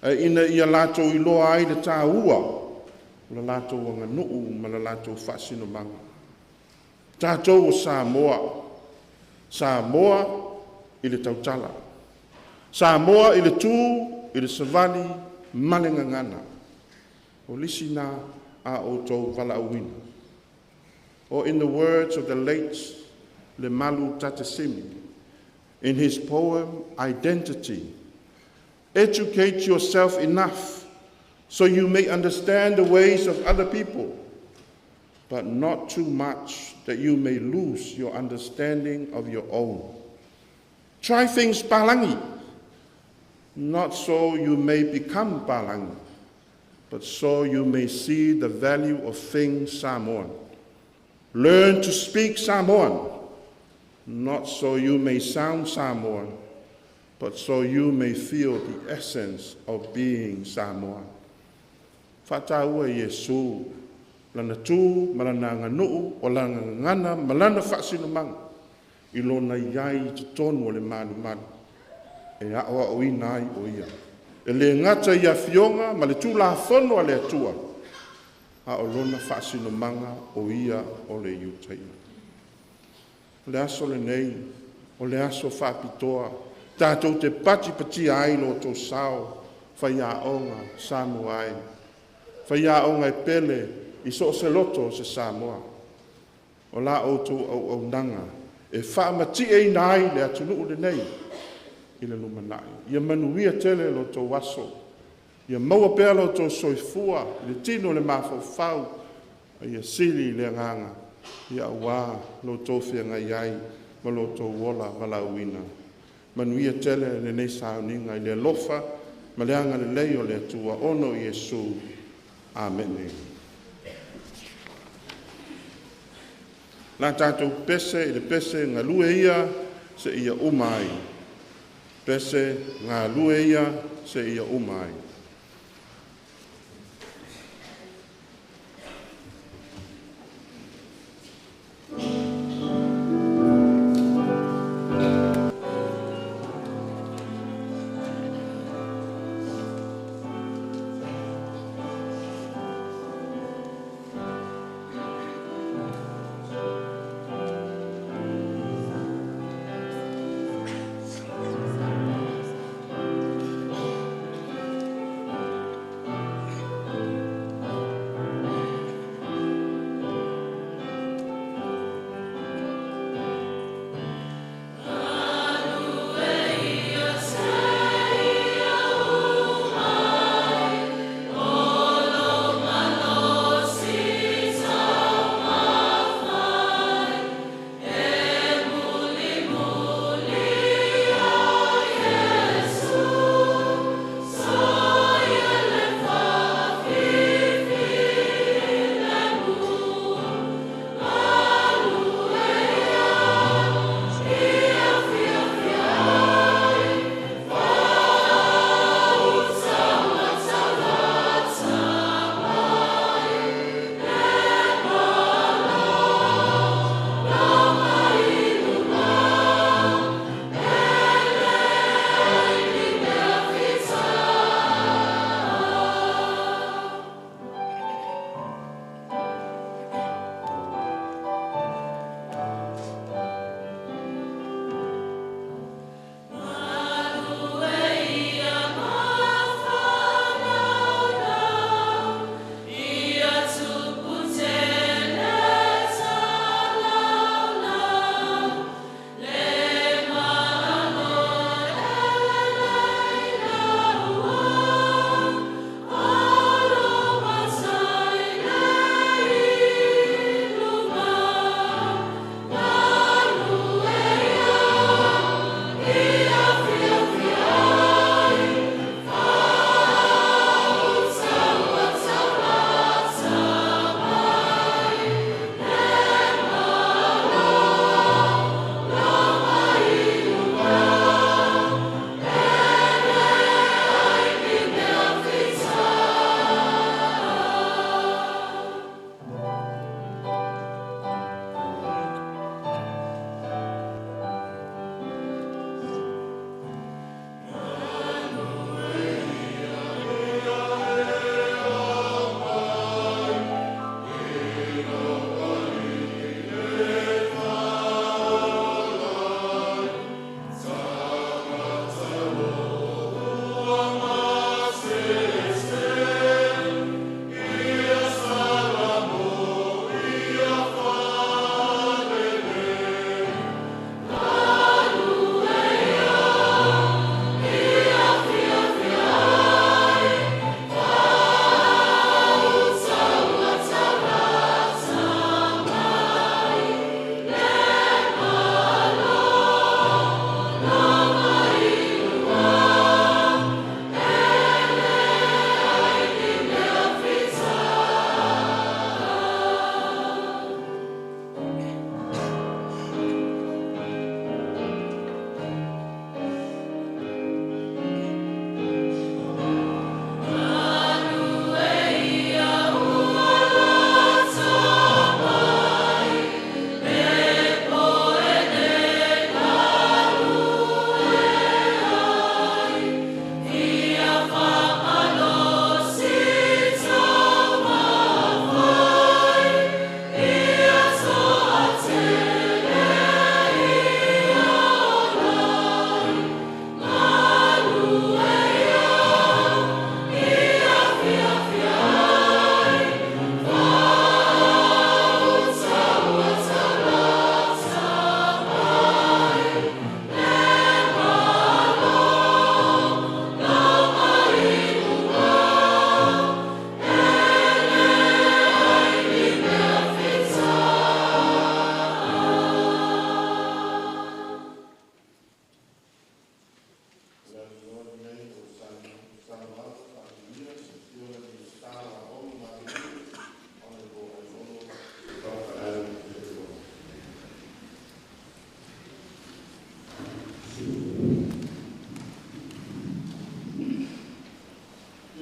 B: ai ina ia lātou i loa ai le tā ua, la lātou wanga nuu, ma la lātou whaasino manga. Tātou o Samoa. Samoa i le tautala. Samoa i le tū, i le savali, malenga ngana. O lisina a o tau valauina. Or in the words of the late Lemalu Tatasimi, in his poem, Identity, educate yourself enough so you may understand the ways of other people, but not too much that you may lose your understanding of your own. Try things palangi, not so you may become palangi, but so you may see the value of things Samoan. Learn to speak Samoan, not so you may sound Samoan, but so you may feel the essence of being Samoan. Whataua Yesu, lana tū, malana nganuu, o lana ngana, malana whaasinumanga, i lona iai te tonu o le manu. E aoa o inai o ia. E le ngata ia fionga, ma le tūla whono a le atua, a o lona whaasinumanga o ia o le iutaina. O le aso le nei, o le aso whaapitoa, tātou te pati ai lo tō sao, whaiaonga Samoai. Whaiaonga e pele i so se loto se Samoa. O la o tō au nanga, e whaamati e nai le atunu le nei, i le lumanai. Ia manuia tele lo tō waso, ia maua pēr lo tō soifua, le tino le mawhau, ia sili le nganga, ia wā lo tō whianga iai, ma lo tō wola walauina. Manuia tele le nei sauninga i le lofa, ma le anga le leo le atua, ono Yesu. Amen. Nā tātou pese i le pese ngā lue ia se ia umai. Pese ngā lue ia se ia umai.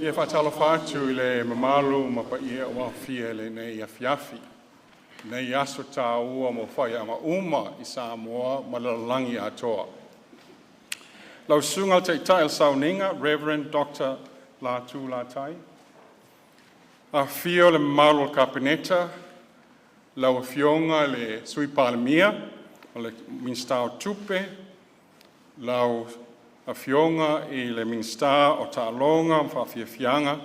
G: Ia whaatalo whātu i le mamalu ma pa ia wa fia le nei a fiafi. Nei aso tā ua mo whai anga uma i Samoa ma lalangi atoa. Lau sungal te tail sauninga, Reverend Dr. Latu Latai. A fio le mamalu kapineta, lau fionga le sui palemia, o le minstao tupe, lau a fionga i le minsta o Ta'alonga, whawhiawhianga,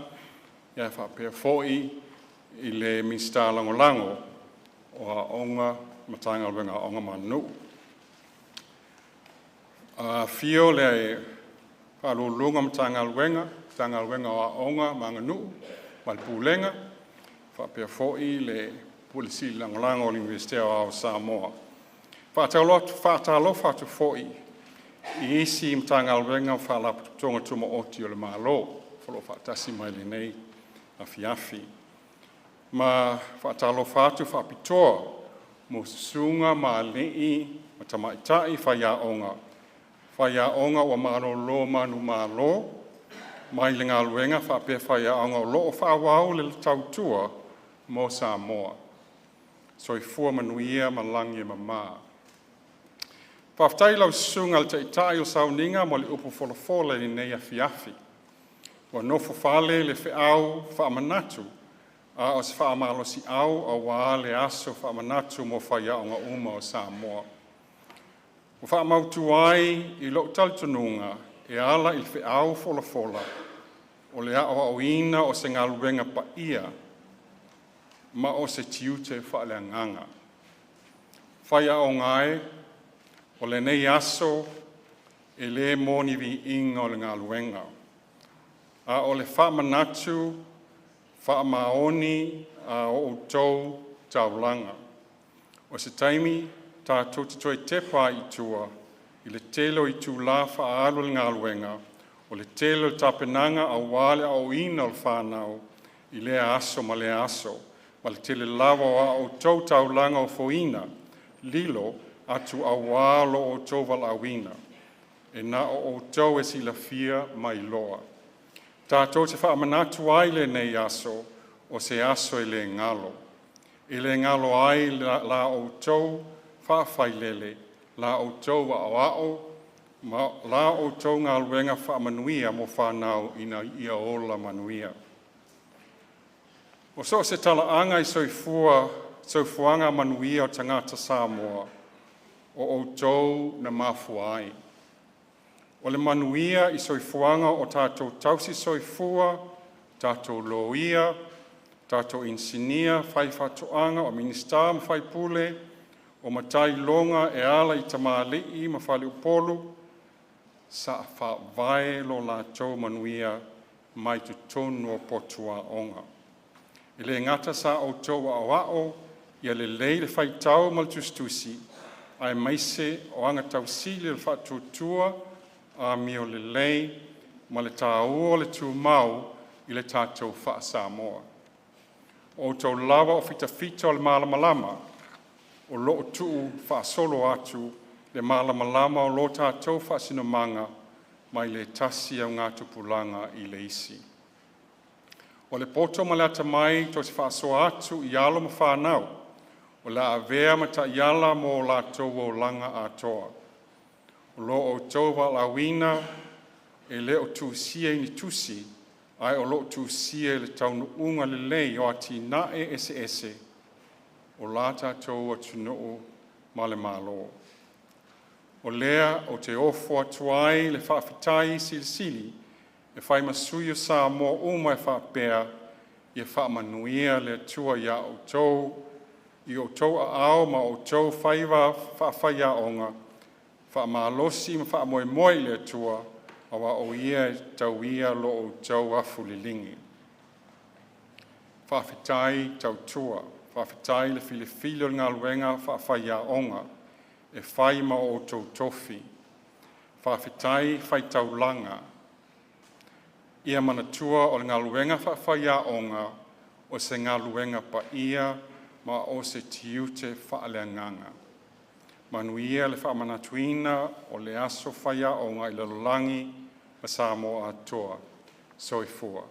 G: ia whapea foi i le minsta langolango o a onga matanga wenga onga manu. A fio le whalulunga matanga wenga o a onga manganu, malpulenga, whapea foi le polisi langolango o l'Universitea o Samoa. Whaatalo whatu foi i isi mtanga alwenga whalapa tonga tuma oti o le malo, whalo whaatasi mai le nei a fiafi. Ma whaatalo whatu whapitoa mo sunga ma lei ma tamaitai whaiaonga. Whaiaonga wa maro lo manu malo, mai le ngā luenga whape whaiaonga o loo whawau le tautua mo Samoa. So i fua manuia ma langi ma maa. Whaftai lau sungal te itai o sauninga mo le upu wholofola ni nei a fiafi. Wa nofo whale le whiau whaamanatu, a os whaamalosi au a wā le aso whaamanatu mo whaiaonga uma o Samoa. O whaamautu ai i lo taltununga e ala il whiau wholofola o le ao au ina o se ngaluenga pa ia ma o se tiute whaaleanganga. Whaiaonga e o le nei aso e le moni vi inga o le ngā luenga. A o le whaamanatu, whaamaoni a o outou taulanga. O se taimi, tātou te toi tepa i tua, i le telo i tū la whaaalo le ngā luenga, o le telo tapenanga a wale a o ina o le whanau, i le aso ma le aso, ma le tele lawa o a outou taulanga o foina, lilo, atu a walo o tau walawina, e na o tau e si la fia mai loa. Tātou te whaamanatu ai le nei aso, o se aso e le ngalo. E le ngalo ai la o tau whaafai la o tau wa ao, ma la o tau ngā luenga whaamanuia mo whanau ina ia ola manuia. O so se tala anga i soifuanga manuia o tangata Samoa, o outou na mafuai. O le manuia i soifuanga o tātou tausi soifua, tātou loia, tātou insinia, whai whatoanga o minister ma whai pule, o matai longa e ala i tamaalii ma whale upolu, sa whaavae lo lātou manuia mai tu tonu o potua onga. I le ngata sa outou a wao, ia le leile whai tau maltustusi, ai maise o anga tau sili le whatutua a mio le lei ma le tāua le tū mau i le tātou wha Samoa. O tau lawa o fita o le malamalama o loo tuu wha solo atu le malamalama o lo tātou wha sinomanga mai le tasi au ngā tupulanga i le isi. O le poto ma le ata mai to se wha soa atu i alo ma whanau, o la avea ma ta iala mo la tau o langa atoa. O lo o tau wa la wina e le o tu sia ni tusi, ai o lo tu sia le tau no unga le lei o ati na e ese, o la ta tau o tuno o ma le malo. O lea o te ofo atuai le whaafitai sili, e whai masuyo sa mo uma e whaapea, e whaamanuia le tua ia o tau, i o tau a ao ma o tau whaiwa whaawhaia onga, whaamalosi ma whaamoe le tua, awa o ia tau ia lo o tau afu le lingi. Whaafetai tau tua, whaafetai le fili o ngā luenga whaawhaia onga, e whai ma o tau tofi. Whaafetai whai tau langa. Ia manatua o ngā luenga whaawhaia onga, o se ngā luenga pa ia, ma o se tiute whaaleanganga. Manuia le whaamanatuina o le aso whaia o ngai lalolangi ma Samoa atoa. Soifua.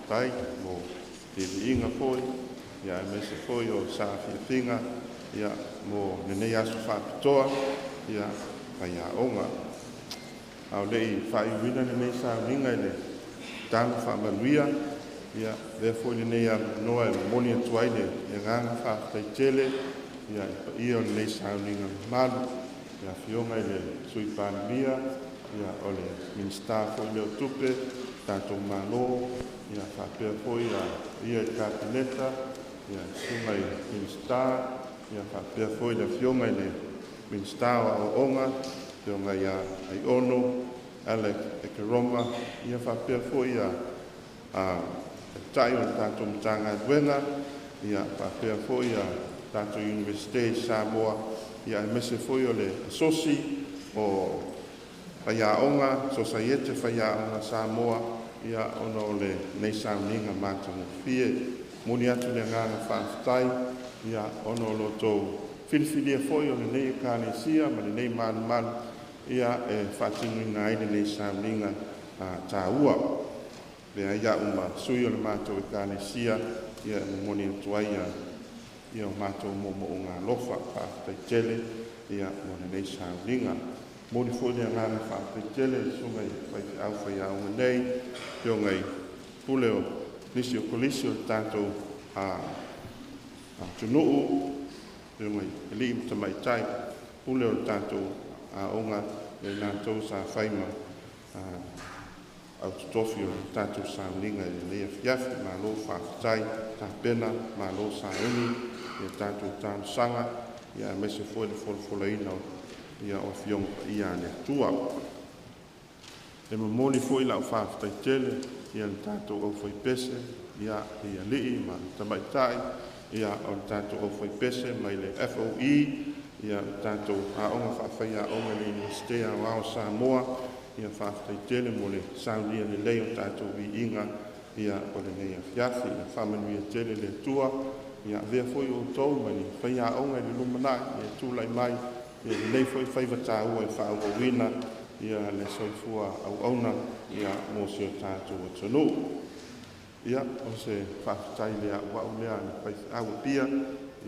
B: whaatai mo te inga foi, ia e mese foi o sa whiawhinga, ia mo nenei aso whaapitoa, ia pai a onga. Au lei whaiwina nenei sa uninga ele tanga whaamanuia, ia lea foi nenei a noa e moni atuaile, ia nganga whaatai tele, ia ia o nenei sa uninga malu, ia fionga ele sui pānamia, ia ole minsta foi leo tupe, tātou malo, ia whapea foi ia e kāpineta, ia sunga i minsta, ia whapea foi le fionga le minsta o onga, fionga ia ai ono, ale e ke roma, ia whapea foi ia tai o tātou mtanga duenga, ia whapea foi ia tātou University Samoa, ia e mese foi o le asosi o whaiaonga, Societe Whaiaonga Samoa, ia ono le nei sauninga mātou fie, muni atu le nganga whaafitai, ia ono lo tō whiliwhilia foi o le nei kānesia, ma le nei manu, ia e whaatinu ina aile nei sauninga tā ua. Lea ia uma sui o le mātou e kānesia, ia muni atu ai ia o mātou momo o ngā lofa, whaafitai tele, ia mo le nei sauninga. Moni foi le ngana whaafitai tele, sunga i au whaiaonga nei, pio ngai pule o nisi o kolisi o tātou tunuu, pio ngai li im tamai tai, pule o tātou onga le nātou sa whaima au tutofi o tātou sa uninga i lea fiafi, ma lo whaafitai, tā pena, ma lo sa uni, i tātou tānu sanga, ia mese foi le fola ina o ia o fiong ia le tua. E mamoli foi la whaafitai tele, ia le tātou au whai pese, ia lii ma tamaitai, ia o le tātou au whai pese, mai le FOE, ia le tātou aonga whaafai aonga le University a Wao Samoa, ia whaafitai tele mo le saunia le lei o tātou i inga, ia o le nei a fiafi, ia whamanuia tele le tua, ia vea foi o tau mani, whai aonga le lumanai, ia tūlai mai, ia nei foi whaiwata ua e whaauawina, ia le soifua au auna, ia mōsi o tātou o tonu. Ia, o se whaafitai lea wau lea ni whai au pia,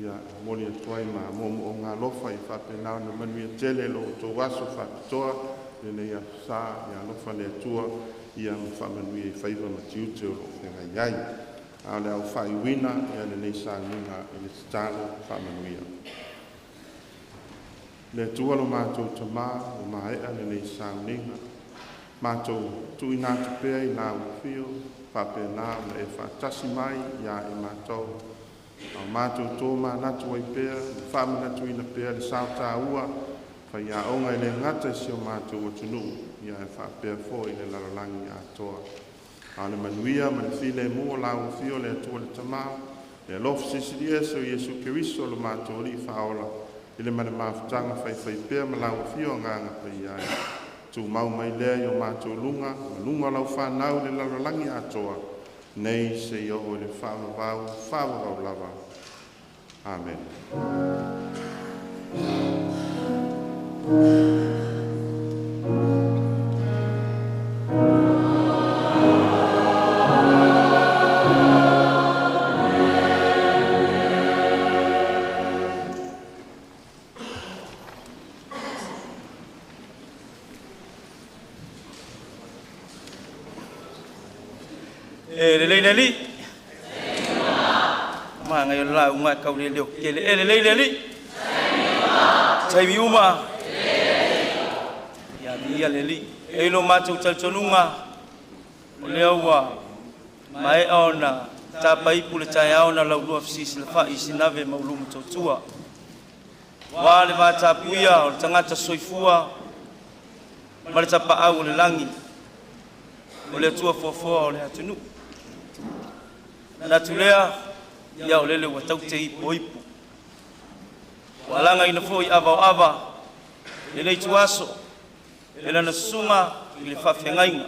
B: ia moni atuai ma momo o ngā lofa i whapenau na manuia tele lo o tō waso whapitoa, le nei a sā, ia lofa le atua, ia whamanuia i whaiva ma tiute o lo whenga iai. A le au whaiwina, ia le nei sā nunga i le titalo whamanuia. Le tua lo mātou tamā, o maea le nei sauninga. Mātou tui nātu pēa i nā uwhio, whape nā le e whaatasi mai, ia e mātou. Au mātou tō mā natu ai pēa, whāma natu ina pēa le sauta ua, whai a onga i le ngata si o mātou o tunu, ia e whapea fō i le laralangi a toa. A le manuia, ma le while mua la uwhio le atua le tamā, le alofi sisiria so Iesu Keriso lo mātou li whaola, i le mana mawhitanga whai pēr ma lau whio nganga pai ai. Tū mau mai lea i o mātou lunga, ma lunga lau whanau le laralangi atoa, nei se i o le whāwawau lava. Amen.
F: Lelei ma ngai la unga kau le leo ke lelei sai viuma ya dia leli e lo ma tu tsalunga leo wa mai ona ta pai pule tai ona la lu ofisi le fa isinave maulum totua wa le ma ta puia o tanga ta soifua ma le tapa au le langi o le tua fofo le atunu na tulea ya olele wa tau te ipo walanga ina foi ava le nei tuaso ele na sunga le fafengainga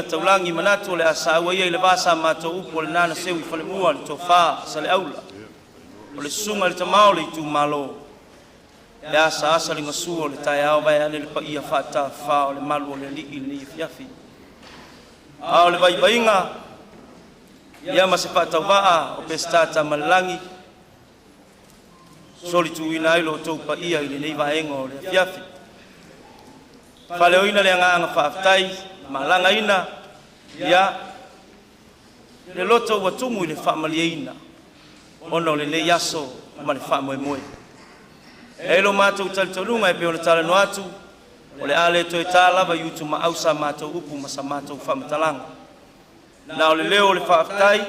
F: taulangi manatu le asawa ia le basa mato upo le nana sewi fale mua le tofa sale aula o le sunga le tamao le tu malo le asa le ngasuo le taiao vai ale le pa ia fata fa o le malu o le li le fiafi
H: A o le vaivainga, ia ma se whātauwaa o pestata malangi, soli tuina ai lo tau pa ia i le nei vaenga o le fiafi. Whaleo ina le nganga whaafitai, malanga ina, ia le loto ua tumu i le whaamalia ina, ono le nei aso ma le whaamoe moe. E lo mātou talitonunga e pe ona tala no atu, o le ale to e tālawa yutu ma ausa mātou upu ma sa mātou whaamatalanga. Na o le leo le whaafitai,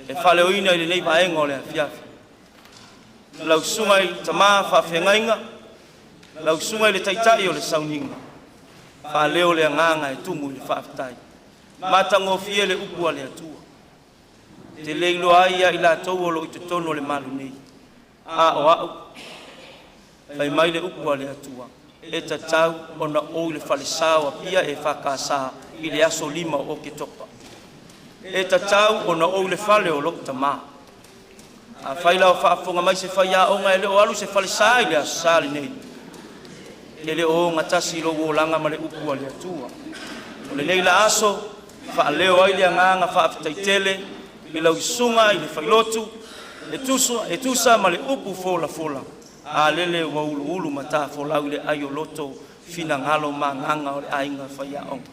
H: e whaleo ina i le nei vaenga o le fiafi. Lau sunga i tamā whaafengainga, lau sunga i le taitai o le sauninga. Whaleo le nganga e tumu i le whaafitai. Matango fie le upu a le atua. Te leilo aia i la tau o lo i te tono le malu nei. A o au, fai mai le upu a le atua. E ta tau o na o le whalisao a pia e whakasa i le aso lima o ke topa. E ta tau o na o le whale o lo tamā. A whaila o whaafonga mai se whaia o ngai le o alu se whalisao i le aso sali nei. E le o ngatasi lo o langa ma le upu a le atua. O le nei la aso, whaaleo ai le nganga whaafitaitele, i lau isunga i le whailotu, e tusa ma le upu fola fola. A lele wa ulu ulu mata fola ule ayo loto, fina ngalo ma nganga o le ainga whaia onga.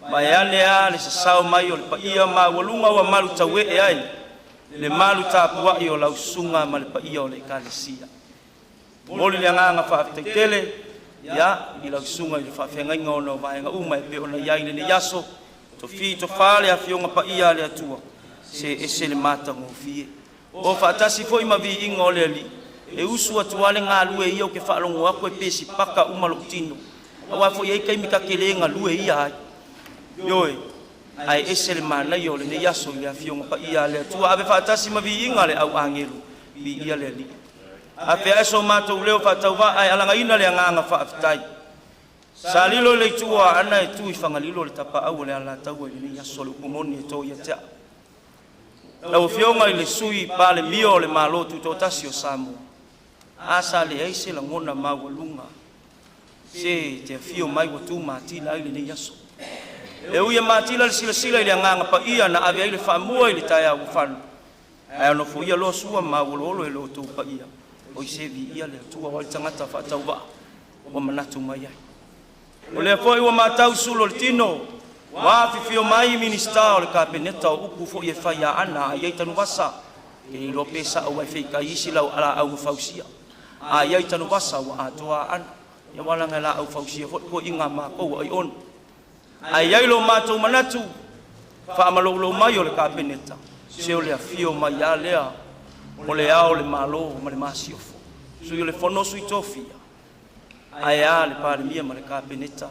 H: Ma e ane a le sasao mai o le paia ma walunga wa malu tawe e ai, le malu tāpua i o lau sunga ma le paia o le ikalesia. Moli le nganga whaafitaitele, ya i lau sunga i le whaafengainga o na vaenga uma e pe o na iai ne yaso, to fi to fale a fionga paia le atua. Se ese le mata mo fie. O whaatasi fo ima vi inga o le ali. E usu atuale ngā lue ia o ke whaalongo ako e pesi paka umalo tino. Awa fo iei kai mika kele ngā lue ia ai. Yoe, ai ese le mana i o le ne yaso i le a fionga pa ia le atua. Awe whaatasi ma vi inga le au angelu. Vi ia le ali. A pe aso mato leo whaatau wa ai alanga ina le nganga whaafitai. Sa lilo le tua ana e tui whangalilo le tapa au le ala tau e le yaso le upumoni e tō ia tea. Lau fionga i le sui pa le mio le malo tu tō tasi o Samoa. Asa le eise la ngona maua lunga. Se te fio mai wa tu matila i le ne yaso. E uia matila le sila sila i le nganga pa ia na ave ai le whamua i le tai au whanu. Ai ano fo ia lo sua maua lolo e lo tō pa ia. O i se vi ia le atua wali tangata whaatau wa. O manatu mai ai. O le fo iwa matau sulo le tino. Wa fifio mai minista o le kapeneta o upu fo i e whaia ana a iei tanu wasa. E i lo pesa au ai whika isi lau ala au fausia. A iei tanu wasa wa atoa ana. Ia walanga la au fausia fo ko inga mākou ai on. A iei lo mātou manatu. Whaamalolo mai o le kapeneta. Se o le afio mai a lea. O le ao le malo ma le masiofo. Sui o le fonosu i tofia. A ea le pare mia ma le kapeneta.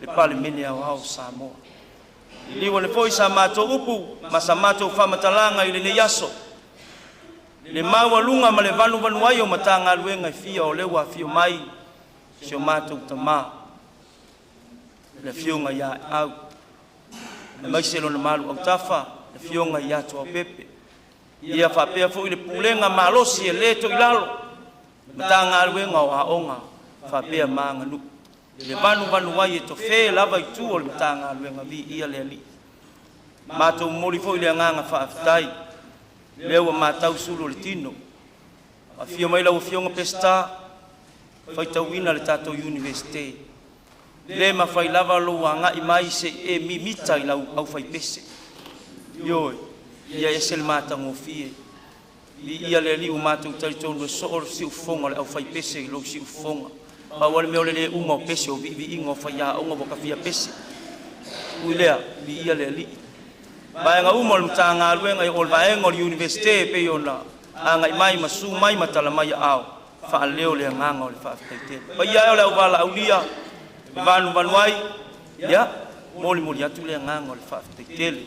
H: Le pale mene au au Samoa. Liwa le foi sa mato upu, ma sa mato whamatalanga i le ne yaso. Le maua lunga ma le vanu vanu ai o matanga luenga i fia o lewa fio mai, si o mato utama. Le fionga ia au. Le maiselo na malu au tafa, le fionga ia tua pepe. Ia whapea fo i le pulenga malosi e leto i lalo. Matanga luenga o haonga, whapea maanga nuku. Le vanu vanu ai e to fe lava i tu o le matanga luenga vi ia le ali. Mātou mori fo i le nganga whaafitai. Leo mātau sulu le tino. A fio mai lau fionga pesta. Whaitau ina le tātou universite. Le ma whai lava lo wanga i mai se e mi mita i lau au whai pese. Ioi, ia e sel mātango fie. Vi ia le ali u mātou taritonu e soor si ufonga le au whai pese i lau si ufonga. Pa wale meo le unga o pese o vi inga o whaia unga waka fia pese. Ui lea, vi ia le ali. Baenga uma le mtanga aluenga i ol vaenga o le universite pe yona. Anga i mai masu mai matala mai au. Wha leo le nganga o le whaafitaitele. Pa ia eo le au wala au lia. Vanu vanuai. Ya, moli moli atu le nganga o le whaafitaitele.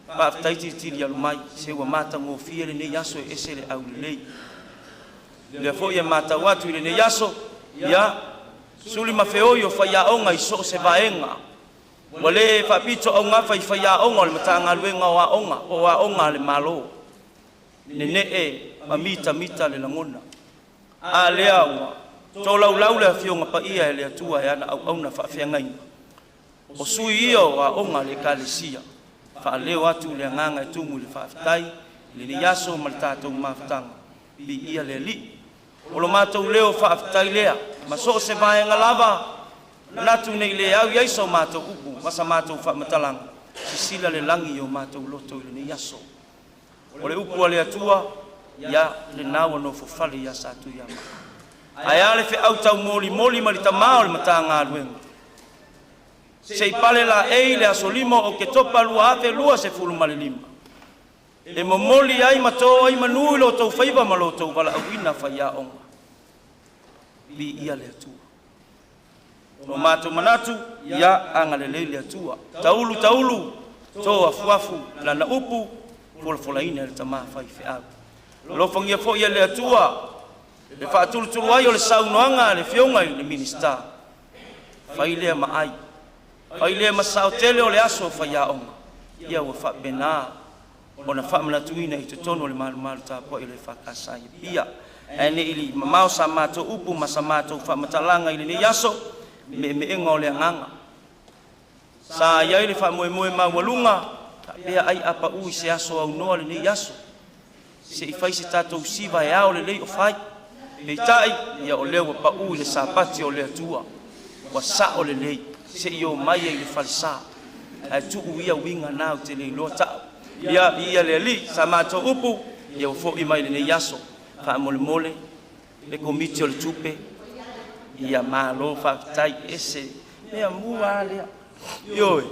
H: Whaafitaitele alu mai. Sewa mata ngofie le ne yaso e ese le au le lei. Le fo ia mata watu ile ne yaso ya suli mafeoi o faia onga i so se vaenga wale fa pito onga fa faia onga le matanga luenga wa onga le malo ne e mamita mita le langona a lea wa to lau le fionga pa ia le atua ya na au na fa fianga o sui ia o aʻoga le ekalesia faaleo atu le agaga e tumu i le faafetai i lenei aso ma le tatou mafutaga piia le alii o lo matou leo faafetai lea ma so o se vaega lava natu nei le au iaiso o matou upu ma sa matou faamatalaga sisila le lagi o matou loto i lenei aso o le upu a le atua ia lenā ua nofofale ia sa atu ia ma ae a le feʻau taumolimoli ma le tamā o le matagaluega se pale la ei le asolimo o ke topa lua ate lua se fulu malilima e momoli ai mato ai manu lo to faiva malo to wala awina faia onga bi ia le atua no mato manatu ia anga le le atua taulu to afuafu la na upu fola ina le tama fai fea lo fangia fo ia le atua le fa tulu ai o le saunoanga le fionga i le minista fai le mai ai le masao tele o le aso faia onga ia wa fa bena ona fa manatuina i te tono le malu ta po ile fa kasai ia ene ili mamao sa mato upu masamato fa matalanga ile ni yaso me engo le nganga sa ia ile fa moe ma walunga be ai apa u se aso au no le ni yaso se fai se tato siva ya o le le o fai me tai ia o le pa u le sapati o le atua wa sa o le le se io mai ile falsa a tu ia winga na o te le lota ia le li samato upu ia fo i mai le yaso fa mole le komiti o le tupe ia malo fa tai ese ia mua le yo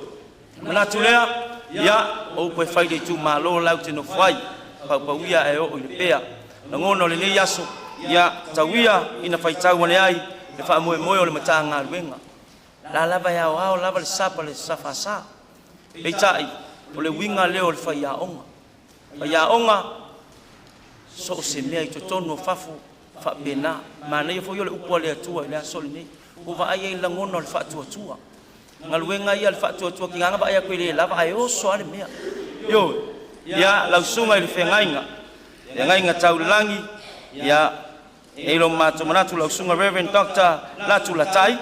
H: na tulea ia o pe fai de tu malo lau te no fai pa ia e o le pea na ngono le yaso ia tawia ina fai tau le ai le fa moe o le matanga luenga la lava ya o lava le sapa le safasa peitai o le winga leo le fai ya onga so se mea i totono fafu fa bena ma nei fo yo le upo le atua le asol nei o va ai la ngono le fa tua ngaluenga ia le fa tua ki nganga ba ia ko le lava ai o so ale mea yo ya la sunga le fengainga tau langi ya elo mato manatu la sunga Reverend Dr. Latu Latai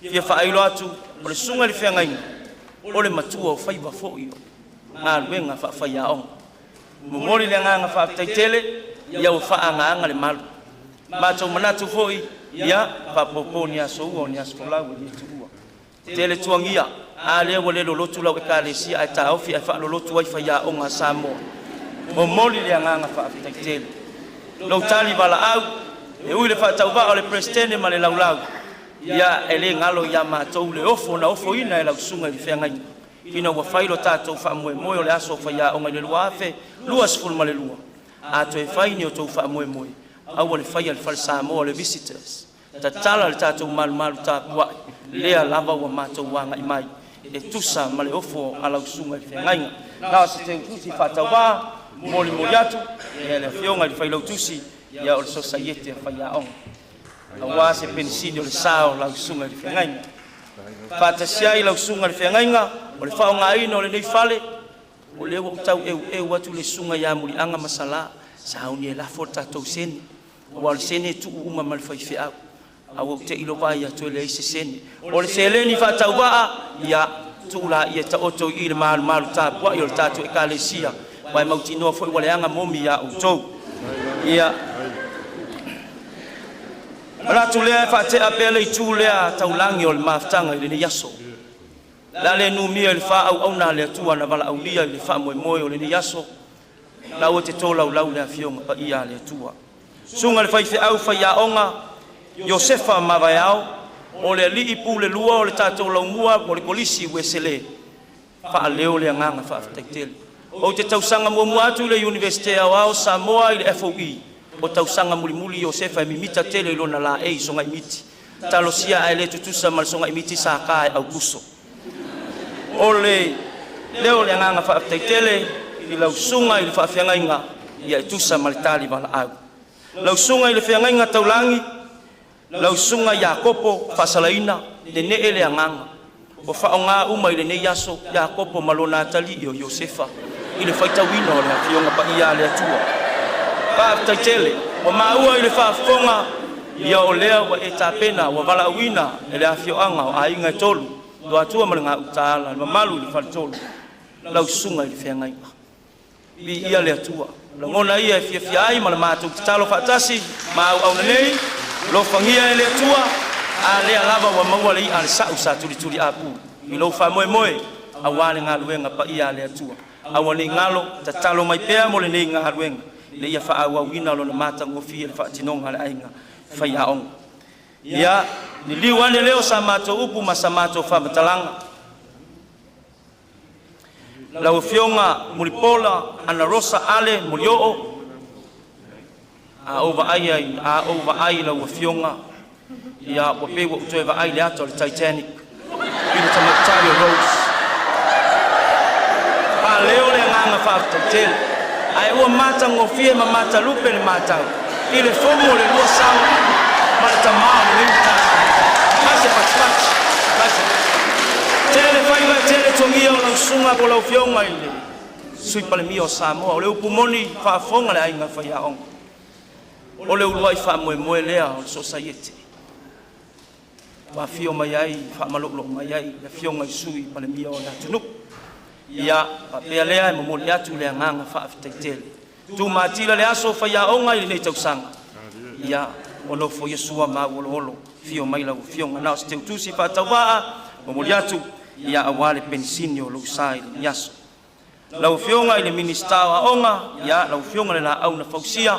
H: ia fa ai lo atu o le sunga le fengainga o le matua o faiva fo io ngaluenga fa fa ya onga momoli le nganga fa taitele ia o fa anga le malu mato manatu foi ia fa poponia so o ni askola o ni tuua tele tuangia a le o le lotu la ka le si a ta ofi fa lo lotu ai fa ya onga samo momoli le nganga fa taitele lo tali bala au e ui le fa tauva o le presidente ma le laulau ia ele ngalo ia mato le ofo na ofo ina e la sunga i fengai ina wa failo tato fa moe o le aso fa ya onga le luafe luas ful male lua a to e faini o to fa moe au le fai al falsa mo le visitors tatala le tato mal ta wa le lava wa mato wanga i mai e tusa male ofo ala usunga i fengai na se te tusi fa tawa mo le moliatu e le fionga le failo tusi ya o society fa ya onga awa se pensidio le sao la usunga i fengai fata sia la usunga i fengai o le fa nga ino le nei fale o le o tau e watu le sunga ya muri anga masala sa uni la forta to sen o le sene tu uma mal fai fe au te ilo vai to le se sen o le seleni fa tau va ya tu la ia ta oto i le mal ta po yo ta to ekalesia vai mauti no foi wale anga momi ya o to ia ala tu le fa te apele tu le tau langi o le maftanga i le yaso la le numi le fa au na le tua na vala aulia le fa moe o le yaso la o te tola u le afionga pa ia le tua sunga le fai fe au fa ya onga Josefa mavaiao o le li ipu le lua o le tatou laumua o le polisi wesele fa leo le nganga fa taitele o te tausanga mua atu le university ao Samoa i le FOE o tausanga mulimuli Josefa mimita tele lona la e songa imiti talosia ai le tutusa mal songa imiti sa ka au kuso ole leo le nganga fa taitele i lau sunga i le fa fiangainga ia tusa malitali bala au lau sunga i le fiangainga taulangi lau sunga Yakopo fasalaina le ne ele nganga o fa nga uma i le ne yaso Yakopo malona tali i Josefa i le faita wino le fionga pa ia le atua pa taitele o maua i le fa fonga ia o lea wa etapena wa vala wina ele afioanga o ainga tolu do atua ma nga utala ma malu le faltolo lau sunga le fenga bi ia le atua la ngona ia fia ai ma le matu talo fatasi ma au nei lo fangia le atua a le lava wa maua le al sa usa tuli apu i lo fa moe awale nga luenga pa ia le atua awale ngalo tatalo mai pea mo le nei nga luenga le ia fa au wina lo na mata ngofi le fa tinonga le ainga fa ia on ia ni liwane leo samato upu masamato fa batalanga la fionga mulipola ana rosa ale mulio a over ai la fionga ia o pe o toe va ai le ato le Titanic pino tamatari rose pa leo le nganga fa hotel ai o mata ngofie ma mata lupe le mata ile fomo le lua sang mata mau le mata ase patpat base tele fai tele tongia la sunga po la fionga ile sui pale mio Samoa o le upumoni fa fonga le ainga fa ya on o le ulwai fa moe lea o society wa fio mai ai fa malolo mai ai la fionga sui pale mio na tunu ia pa pe lea mo le atu le nganga fa fitele tu matila le aso fa ya onga ile nei tausanga ia o lo fo Yesua ma o fio mai la fionga na ste tu si fa tawa mo le atu ia awale pensinio lo sai yaso la fionga ile minista wa onga ia la fionga le na au na fausia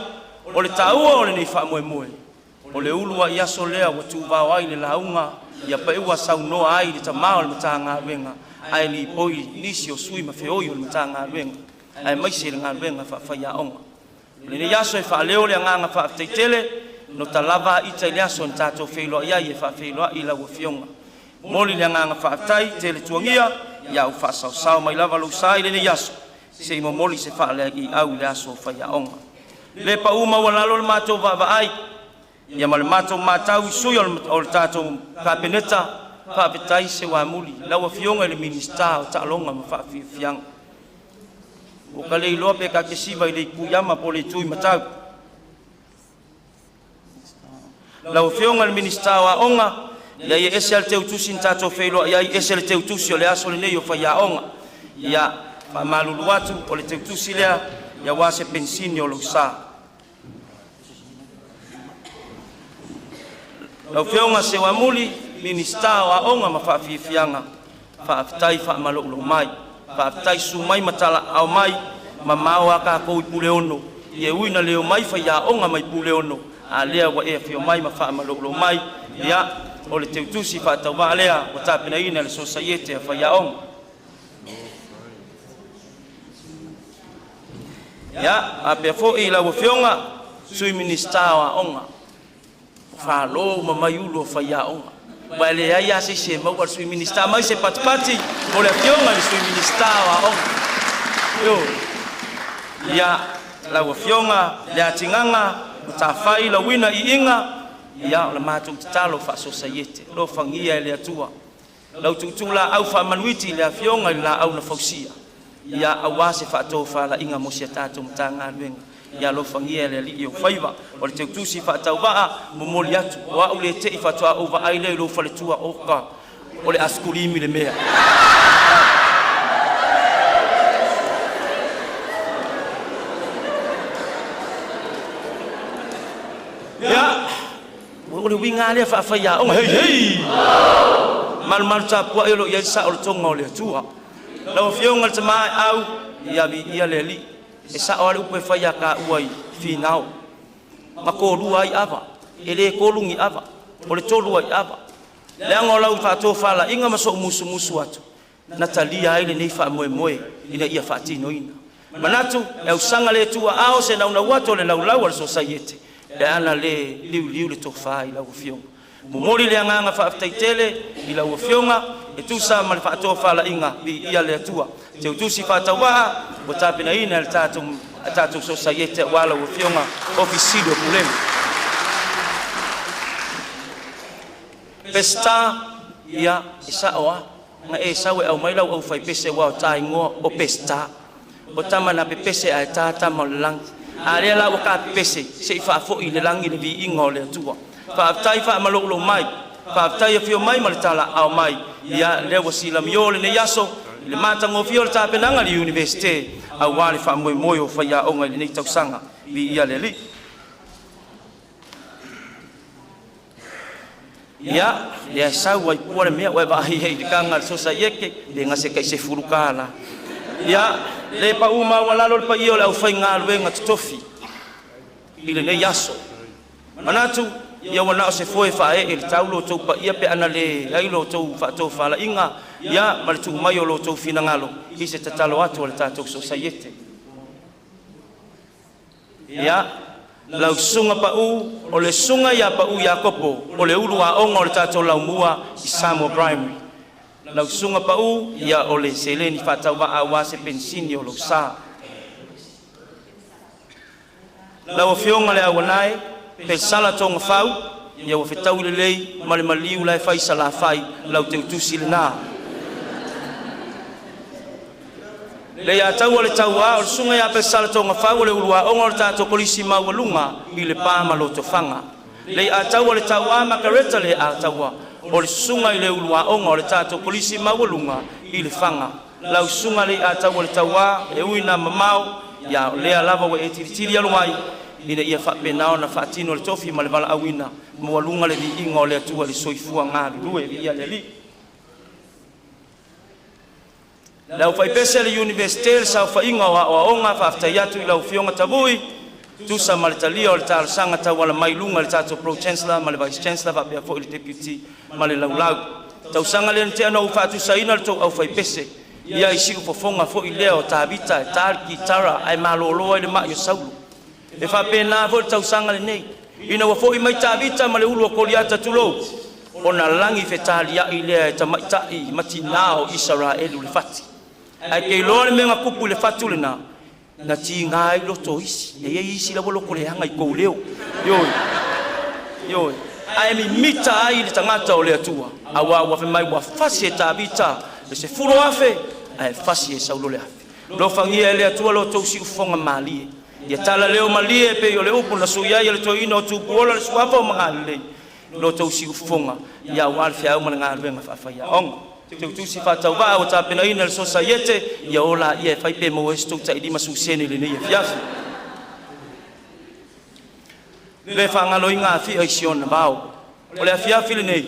H: o le taua o le nei fa moe o le ulua ia solea wa tu va wai le launga ia pa ua sauno ai le tamao le matanga wenga ai li poi nisi o sui ma feoi o le matanga wenga ai mai se nga wenga fa ia onga le ia so fa leo le nga fa tetele no talava ita ia so ntato feilo ia ia fa feilo ila wo fionga moli le nga fa tai tele tuangia ia u fa sao mai lava lo sai le ia so se mo moli se fa le i au le aso fa ia onga le pa uma wala lo mato va ai ia mal mato matau sui o tato kabineta fa betai se wa muli la wa fionga le minista o ta longa ma fa fiang o kale lo pe ka ke siva ile ku yama pole tui matau la wa fionga le minista wa onga ia ia esel te utusin tato feilo ia esel te utusi o le aso le nei o fa ia onga ia fa malulu watu o le te utusi le ia wase pensini o lo sa la fionga se wa muli minista wa onga ma fa fianga fa tai fa malo mai fa tai su mai matala au mai mamawa ka ko pule ono ye uina leo mai fa ya onga mai pule ono a lea wa e fio mai ma fa malo mai ya o le teutusi fa ta wa lea o ta pina ina le society fa ya onga ya a pe fo ila wa fionga sui minista wa onga fa lo ma yulo fa ya onga bale ya se ma wa sui minista mai se patpati o le fionga le sui minista wa onga yo ya la wa fionga le atinganga ta fai la wina I inga ya la matu talo fa society lo fangia le atua lo tutula au fa manuiti le fionga la au na fausia ya awase fa to fa la inga mosia tatu mtanga lwenga ya lo fangia le li yo faiva o le tusi fa tauba mo moliatu wa ule te fa to over ai le lo fa le tua oka o le askulimi le mea ya o le winga le fa ya o hei mal ta po elo ya sa o tonga o le tua lo fionga te mai au ya bi ya le li e sa o upe fa ya ka uai finao ma ko ruai ava ele ko lungi ava o le tolu ai ava le ngola u fa to fala inga maso musu atu natalia ile nei fa moe ina ia fa tino ina manatu e usanga le tua ao se na una wato le lau al society le ana le liu le to fa ila u fionga momori le nganga fa taitele ila u fionga e tu sa mal fa to fala inga bi ia le tua te tu si fa tawa o tapina ina le tatu society wala u fionga officido pulem pesta ia isa oa nga e sawe au mai lau au fai pese wa tai ngo o pesta o tama na pese ai tata malang ale la ka pese se fa fo ile lang ile vi ingo le tua fa tai fa malolo mai whaaftai fio mai ma le tala au mai ia le wasila mio le ne yaso le matango fio le tapenanga le universite au wale whaamoi moi o whaia onga le nei tausanga vi ia le li. Ia, le sau ai pua le mea ue vahi hei le kanga le sosa ieke le ngase kai se furukala. Ia, le pa uma walalo le pa io le au whai ngā luenga tutofi i le nei aso. Manatu, ia wana o se foe whae e le taulo tau pa ia pe ana le ailo tau whaatou whala inga ia ma le tu mai o lo tau fina ngalo i se tatalo atu o le tātou sosa iete. Ia, lau sunga pa o le sunga ia pa ia kopo o le ulu a onga o le tātou lau mua i Samoa Primary. Lau sunga pa ia o le seleni whatau wa awa se pensini o lo sa. Lau o fionga le awanai, pe sala tonga whau, ia o whetau le lei, male maliu lai whai sala whai, lau te utusi le nā. Le ia tau o le tau a, o le sunga ia pe sala tonga whau, o le ulua onga o le tātou polisi maualunga, i le pāma lo to whanga. Le ia tau o le tau a, makareta le a tau a, o le sunga i le ulua onga o le tātou polisi maualunga, i le whanga. Lau sunga le a tau o le tau a, e uina mamau, ia lea lava wa e tiritiri aluai, ina ia whapenao na whaatino le tofi ma le wala awina, mawalunga le vi inga o le atua le soifua ngā rue ia le li. Lau whaipese le universite le sau whainga o onga whaaftai atu i lau fionga tabui, tusa ma le talia o le tāla sanga tau wala mailunga le tātou pro-chancellor, ma le vice-chancellor, whapea fo i le deputy, ma le laulau. Tau sanga le nte anau whaatu saina le tau au whaipese, ia i siku fofonga fo i lea o tābita, e tāki, tara, ai maloloa i le maa i o saulu. E whapena fo le tau sanga le nei, ina wa fo i mai tābita ma le ulu o koliata tulou, o na langi whetalia i lea e tamaitai mati nao Israelu le whati. Ai kei loa le menga kupu le whatu le nā, na ti ngā i loto isi, e ia isi la waloko le hanga i kou leo. Yoi. Ai mi mita ai le tangata o le atua, awa wafe mai wa fasi e tābita, le se furo afe, ai fasi e saulo le afe. Lo fangia e le atua lo tausi ufonga malie. Ia tala leo malie pe o le upu na suia ia le toina o tupu ola le suafa o mga lei. Lo tausi ufonga, ia wale fia uma ngā ruenga whawhaia onga. Te utusi whatau waa o tāpena ina le sosa iete, ia ola ia e whaipe mo e stouta i lima susene le nei e fiafi. Le whangalo i ngā fia i siona vau. O le a fiafi le nei,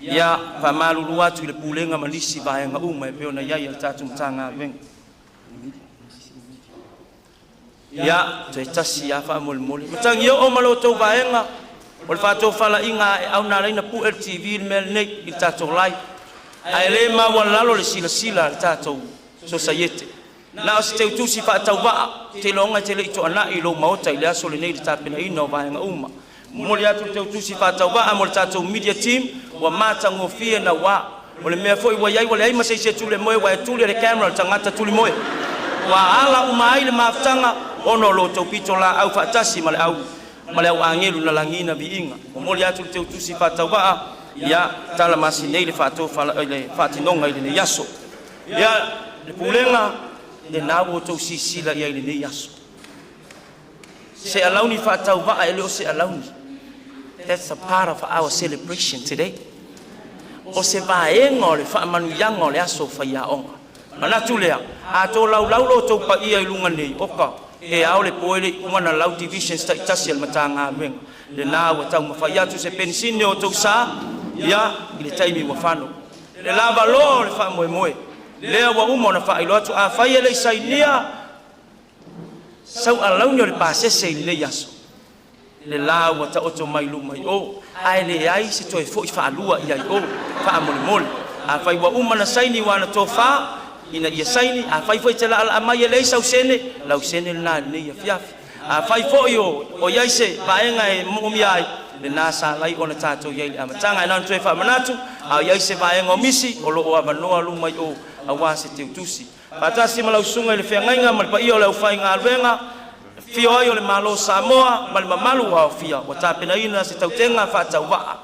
H: ia whamalulu atu i le pūlenga malisi vaenga uma e peona iai al tātu mta ngā ruenga. Ia, te tasi ia wha mole mole. Matangi o malo tau vaenga, o le whatou whala inga e au nā reina pu LTV le mele nei i tātou lai. Ai le maua lalo le sila le tātou sosa iete. Na o se te utusi whaatau waa, te longa te le ito ana i lo maota i le aso le nei le tāpena ina o vaenga uma. Mole atu te utusi whaatau waa mo le tātou media team, wa mata ngofie na waa. O le mea foi wa iai wa le aima se tule moe wa e tule le camera le tangata tuli moe. Wa ala uma ai le maftanga, ono lo tau pito la au whaatasi ma le au angelu na langina vi inga. O mole atu te utusi whaatau waa, ia tala masi nei le whātou le whātinonga i le nei aso. Ia le pūlenga le nāu o tau sisila ia i le nei aso. Se alauni whātau waa e leo se alauni. That's a part of our celebration today. O se vaenga o le whaamanuianga o le aso whaia onga. Manatu lea, a tō lau lo tau pa ia i lunga nei, oka. E au le poele umana lau division tasi al mata ngā ruenga. Le nāu a tau mawhai atu se pensine o tau sā, ia i le taimi wa whano. Le lava lo le wha moe moe. Lea wa uma o na wha ilo atu a whai e le sainia. Sau a launio le pāsese i le yaso. Le lau wa ta oto mai lumai o. Ai le ai se toi fo i wha alua i ai o. Wha mole mole. A whai wa uma na saini wana tō wha. Ina ia saini. A whai fo i te la ala mai e le sau sene. Lau sene le nā le ia fiafi. A whai fo i o iai se vaenga e momi ai. Le nasa lai ona tātou iai le amatanga. E nāna tue wha manatu. A iai se vaenga o misi. O lo o avanoa lumai o. A wā se te utusi. Patasi malau sunga i le whiangainga. Ma le pa i o le au whai ngā ruenga. Fio ai o le malo Samoa. Ma le mamalu au fia. Wa tāpena ina se tautenga whātau waa.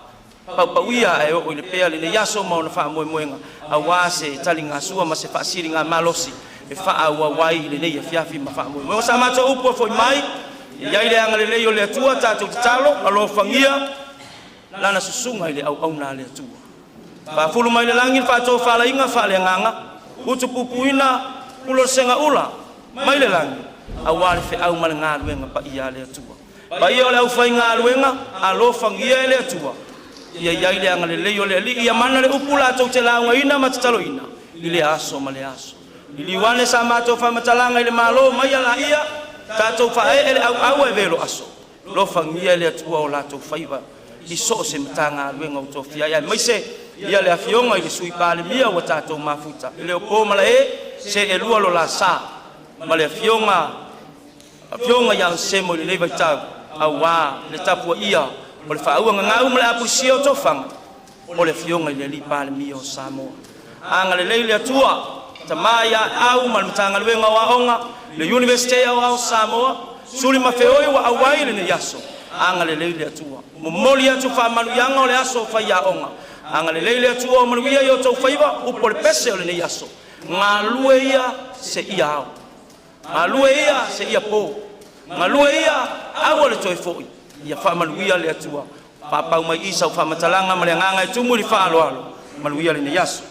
H: Pauia e o i le pea le ne yaso ma ona wha moe moenga. A wā se tali ngā sua ma se whaasiri ngā malosi. E wha aua wai le nei e fiafi ma wha moe moenga. Sa mata upua foi mai. Iai le anga le lei o le atua tātou te talo. Alo whangia. lana susunga ile au na le tua pa fulu mai le langi fa to fa la inga fa le nganga utu pupuina ulo senga ula mai le langi awal fe au mal ngaluenga pa ia le tua pa ia le au fa ngaluenga alo fangia le tua ia ia ile anga le yo le ia mana le upula to te la ina matatalo ina ile aso male aso ili wane sama to fa matalanga ile malo mai la ia ta to fa ele au e velo aso lo fangia le tua o la to faiva iso se mtanga luenga to fia ia mai se ia le afionga ile sui pale mia wa ta to mafuta ile o mala se elua lo la sa male afionga ya se mo le vai ta awa le tapu ia o le fa uanga ngau mala apusia to fanga o le fionga ile li pale mia o Samoa anga le leile atua tamaya au malutanga luenga wa onga le university wa Samoa suli mafeoi wa awaile ne yaso anga le leile atua momoli atu fa manu yanga le aso fa ya onga anga le leile atua manu ia yo to faiva u por pese le ne yaso ngalue ia se ia ngalue ia se ia po ngalue ia au le to foi ia fa manu ia le atua pa pa mai isa fa matalanga male nganga e tumu li fa alo manu ia le ne yaso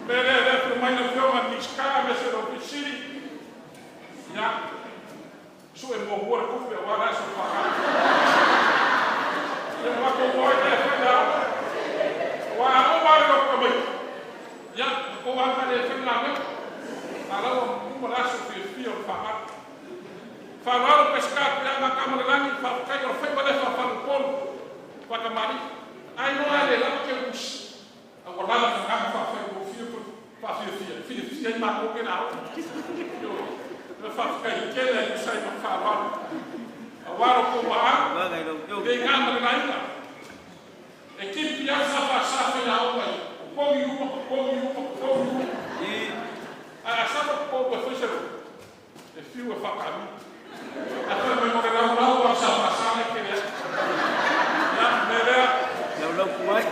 G: Mele le mai na fio ma niska me se lo pisiri. Ya. Su e mo bora ku pe wala so fa. Ya ma ko mo e fe da. Wa o ma lo ko mai. Ya ko wa ka le fe na me. Ala o mo la so fio fa. Fa wala pescar ya ma kamera lani fa ka yo fe ba le fa fa pol. Fa ka mari. Ai no ale la ke bus. Agora lá na casa fa fe o fio ma ko ke na. Eu faço que ele quer sair para falar. Agora o povo lá, tem câmera na ilha. Equipe já sabe passar foi na aula. O povo e a sabe o povo foi ser o fio é facado. Até mesmo que não vai passar na que é. Já melhor. Não pode.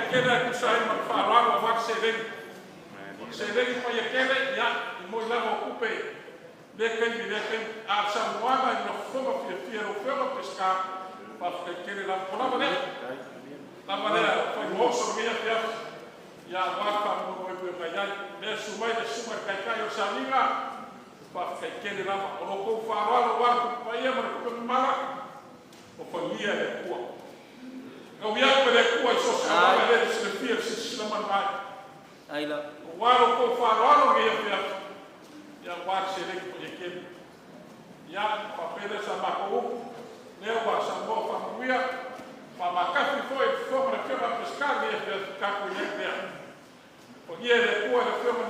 G: Kena ku sai ma farawa wa sereng pa ya kena ya mo la mo kupe de ken a samuana no fogo fiero pescar pa kena la pola bane la bane foi mo so mia ya wa pa mo pe ya de sumai kai o salinga pa kena la o ko farawa wa pa ya ma ko mala o família de cua. Não ia para o social, mas ele se refere se chama mais. Aí lá. O ar o farol o ia ver. Já o ar se ele pode que. Já papel essa macou. Né o ar sambo família. Para macaco foi para que vai pescar ia ver caco ia ver. Podia ele pôr a firma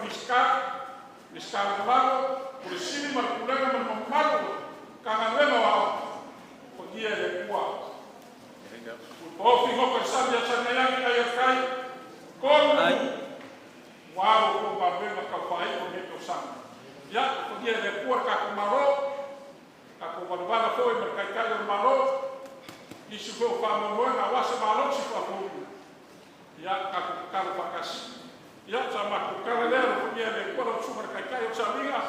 G: miscar no lago, por cima do problema no mago. Canalema lá. Podia ele pôr o fico pensando ya sanaya que hay acá con wow con papel la café con esto sang ya podía de puerca con maró a con balbala foi mercado el maró y se fue para buena base maró se fue ya a carro para casa ya sama con carrera podía de puerca supermercado sabía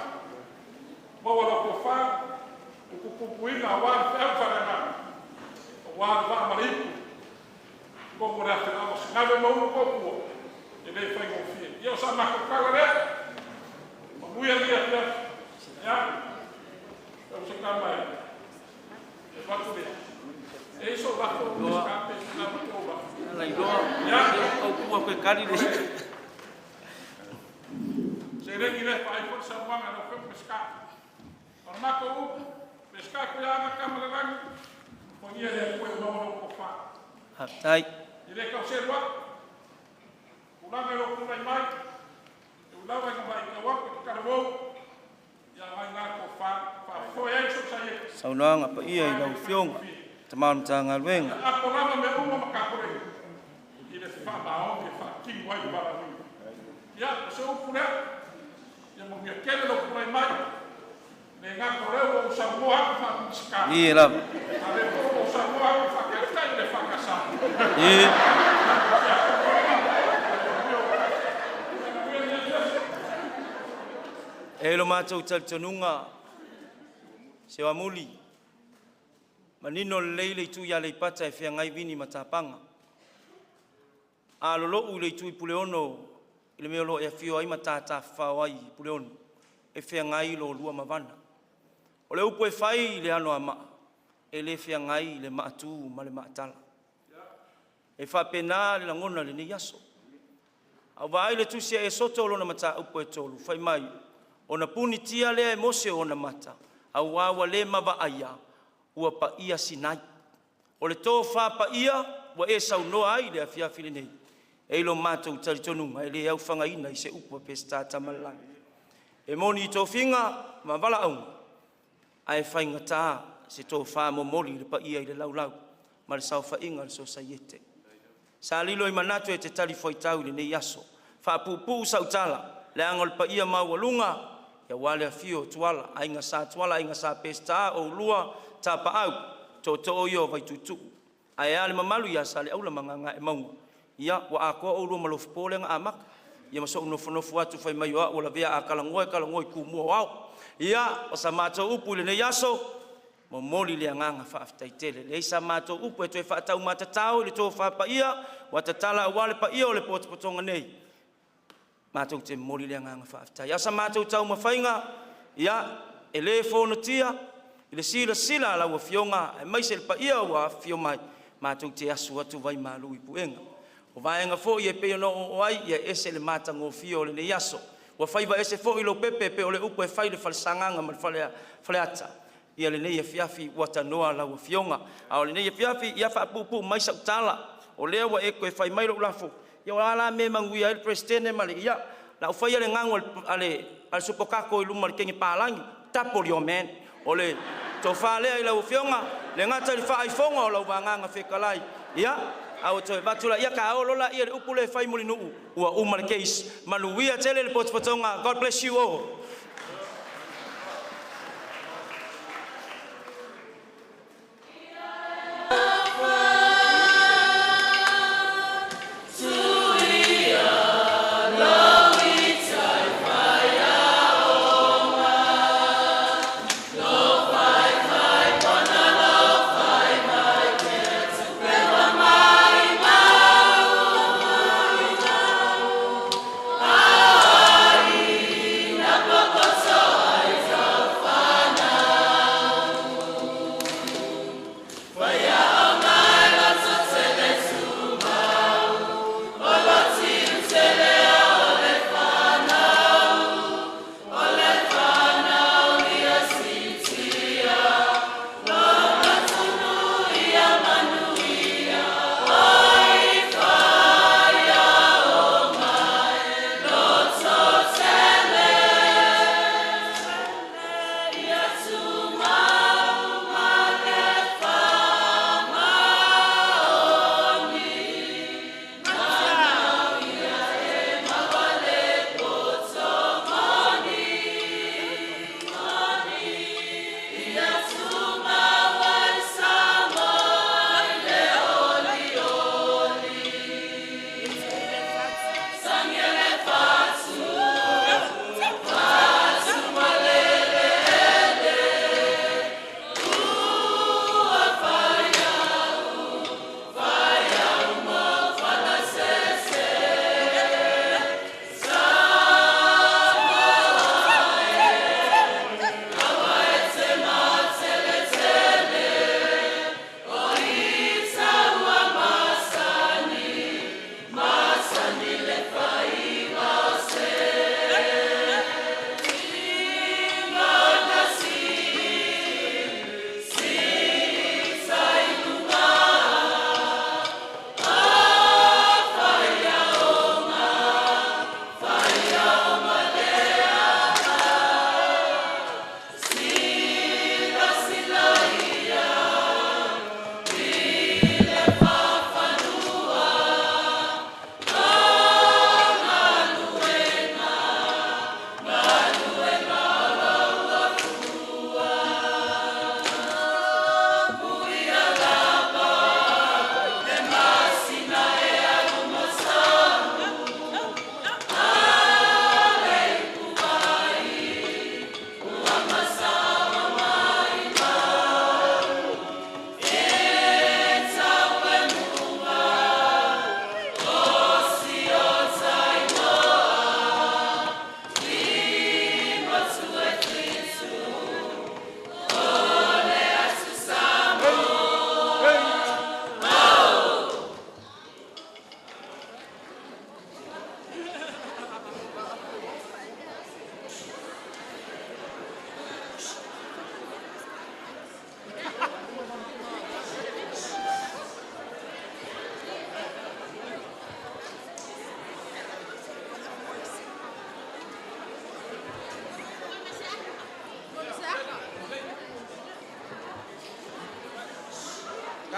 G: bawa la cofa o cupuina wa para nada wa va marico como era tenamos nada mau pouco e dei foi confia e eu só marco caloré muito ali já eu sei cá mais eu vou tudo é isso lá com o escape na prova lá indo já o cua com cari de será que vai para por São Juan não foi pescar marco pescar com a câmera lá podia depois não cofa ai ele que você vai o lá meu com vai mais o lá vai que o carvão já vai lá cofa foi isso sai sau nang apa ia ilo fiong teman jangan weng apa lama me uma makapore ele fa baon que fa king vai para mim já seu pura já mo me quer lo por mais nenga correu o sambo a fa buscar e lá o sambo a fa que está ele fa casa e lo matou taltonunga se wa muli manino leile tu ya le pata e fia ngai vini matapanga a lo u le tu puleono ile me lo e fio ai matata fa wai puleono e fia ngai lo lua mavana o le upo e fai le ano ama e le fia ngai le matu ma le matala e fa pena le ngona le ni yaso a vai le tu sia e soto lo na mata upo e tolu fai mai ona puni tia le mose ona mata a wa le mava aya ua pa ia sinai o le to fa pa ia wa e sau no ai le afia fili nei e lo matou tali tonu mai le au fanga ina i se upo pesta tamalang e moni to finga ma vala au ai fai ngata se to fa mo moli le pa ia i le lau ma le sau fa inga le societe sa lilo i manato e te tali foi tau le nei aso fa pupu sautala le angol pa ia ma walunga ya wale afio tuala ainga sa pesta o lua tapa au to yo vai tutu ai ale mamalu ya sale au la manganga e mau ya wa ako o lu malof poleng amak ya maso no fono fuatu fai mai wa la via akala ngoi ku mo wa ya o sa mato upu le yaso
H: mo moli le nganga fa aftaitele le sa mato upo to fa tau matatau le to fa pa ia wa tatala wale pa ia le potonga nei mato te moli le nganga fa afta ya sa mato tau mafainga ya ele fono tia ile sila la wa fionga mai sel pa ia wa fio mai mato te asu atu vai malu ipuenga o vaenga fo ye pe no o ai ye ese le mata ngo fio le yaso wa faiva ese fo ilo pepe pe ole upo e fai le falsanganga mal faleata ia le nei fiafi wata noa la fionga a le nei fiafi ia fa pupu mai sa tala o le wa e ko fai mai lo lafo ia ala me mangui al presidente mali ia la fai le ngango ale al supokako ilu mal kengi palangi tapo yo men o le to fa le la fionga le ngata le fa iphone o la wanga fe kalai ia au to batula ia ka o lola ia upu le fai molinu ua umal case maluia tele le potonga god bless you all.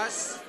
I: Gas.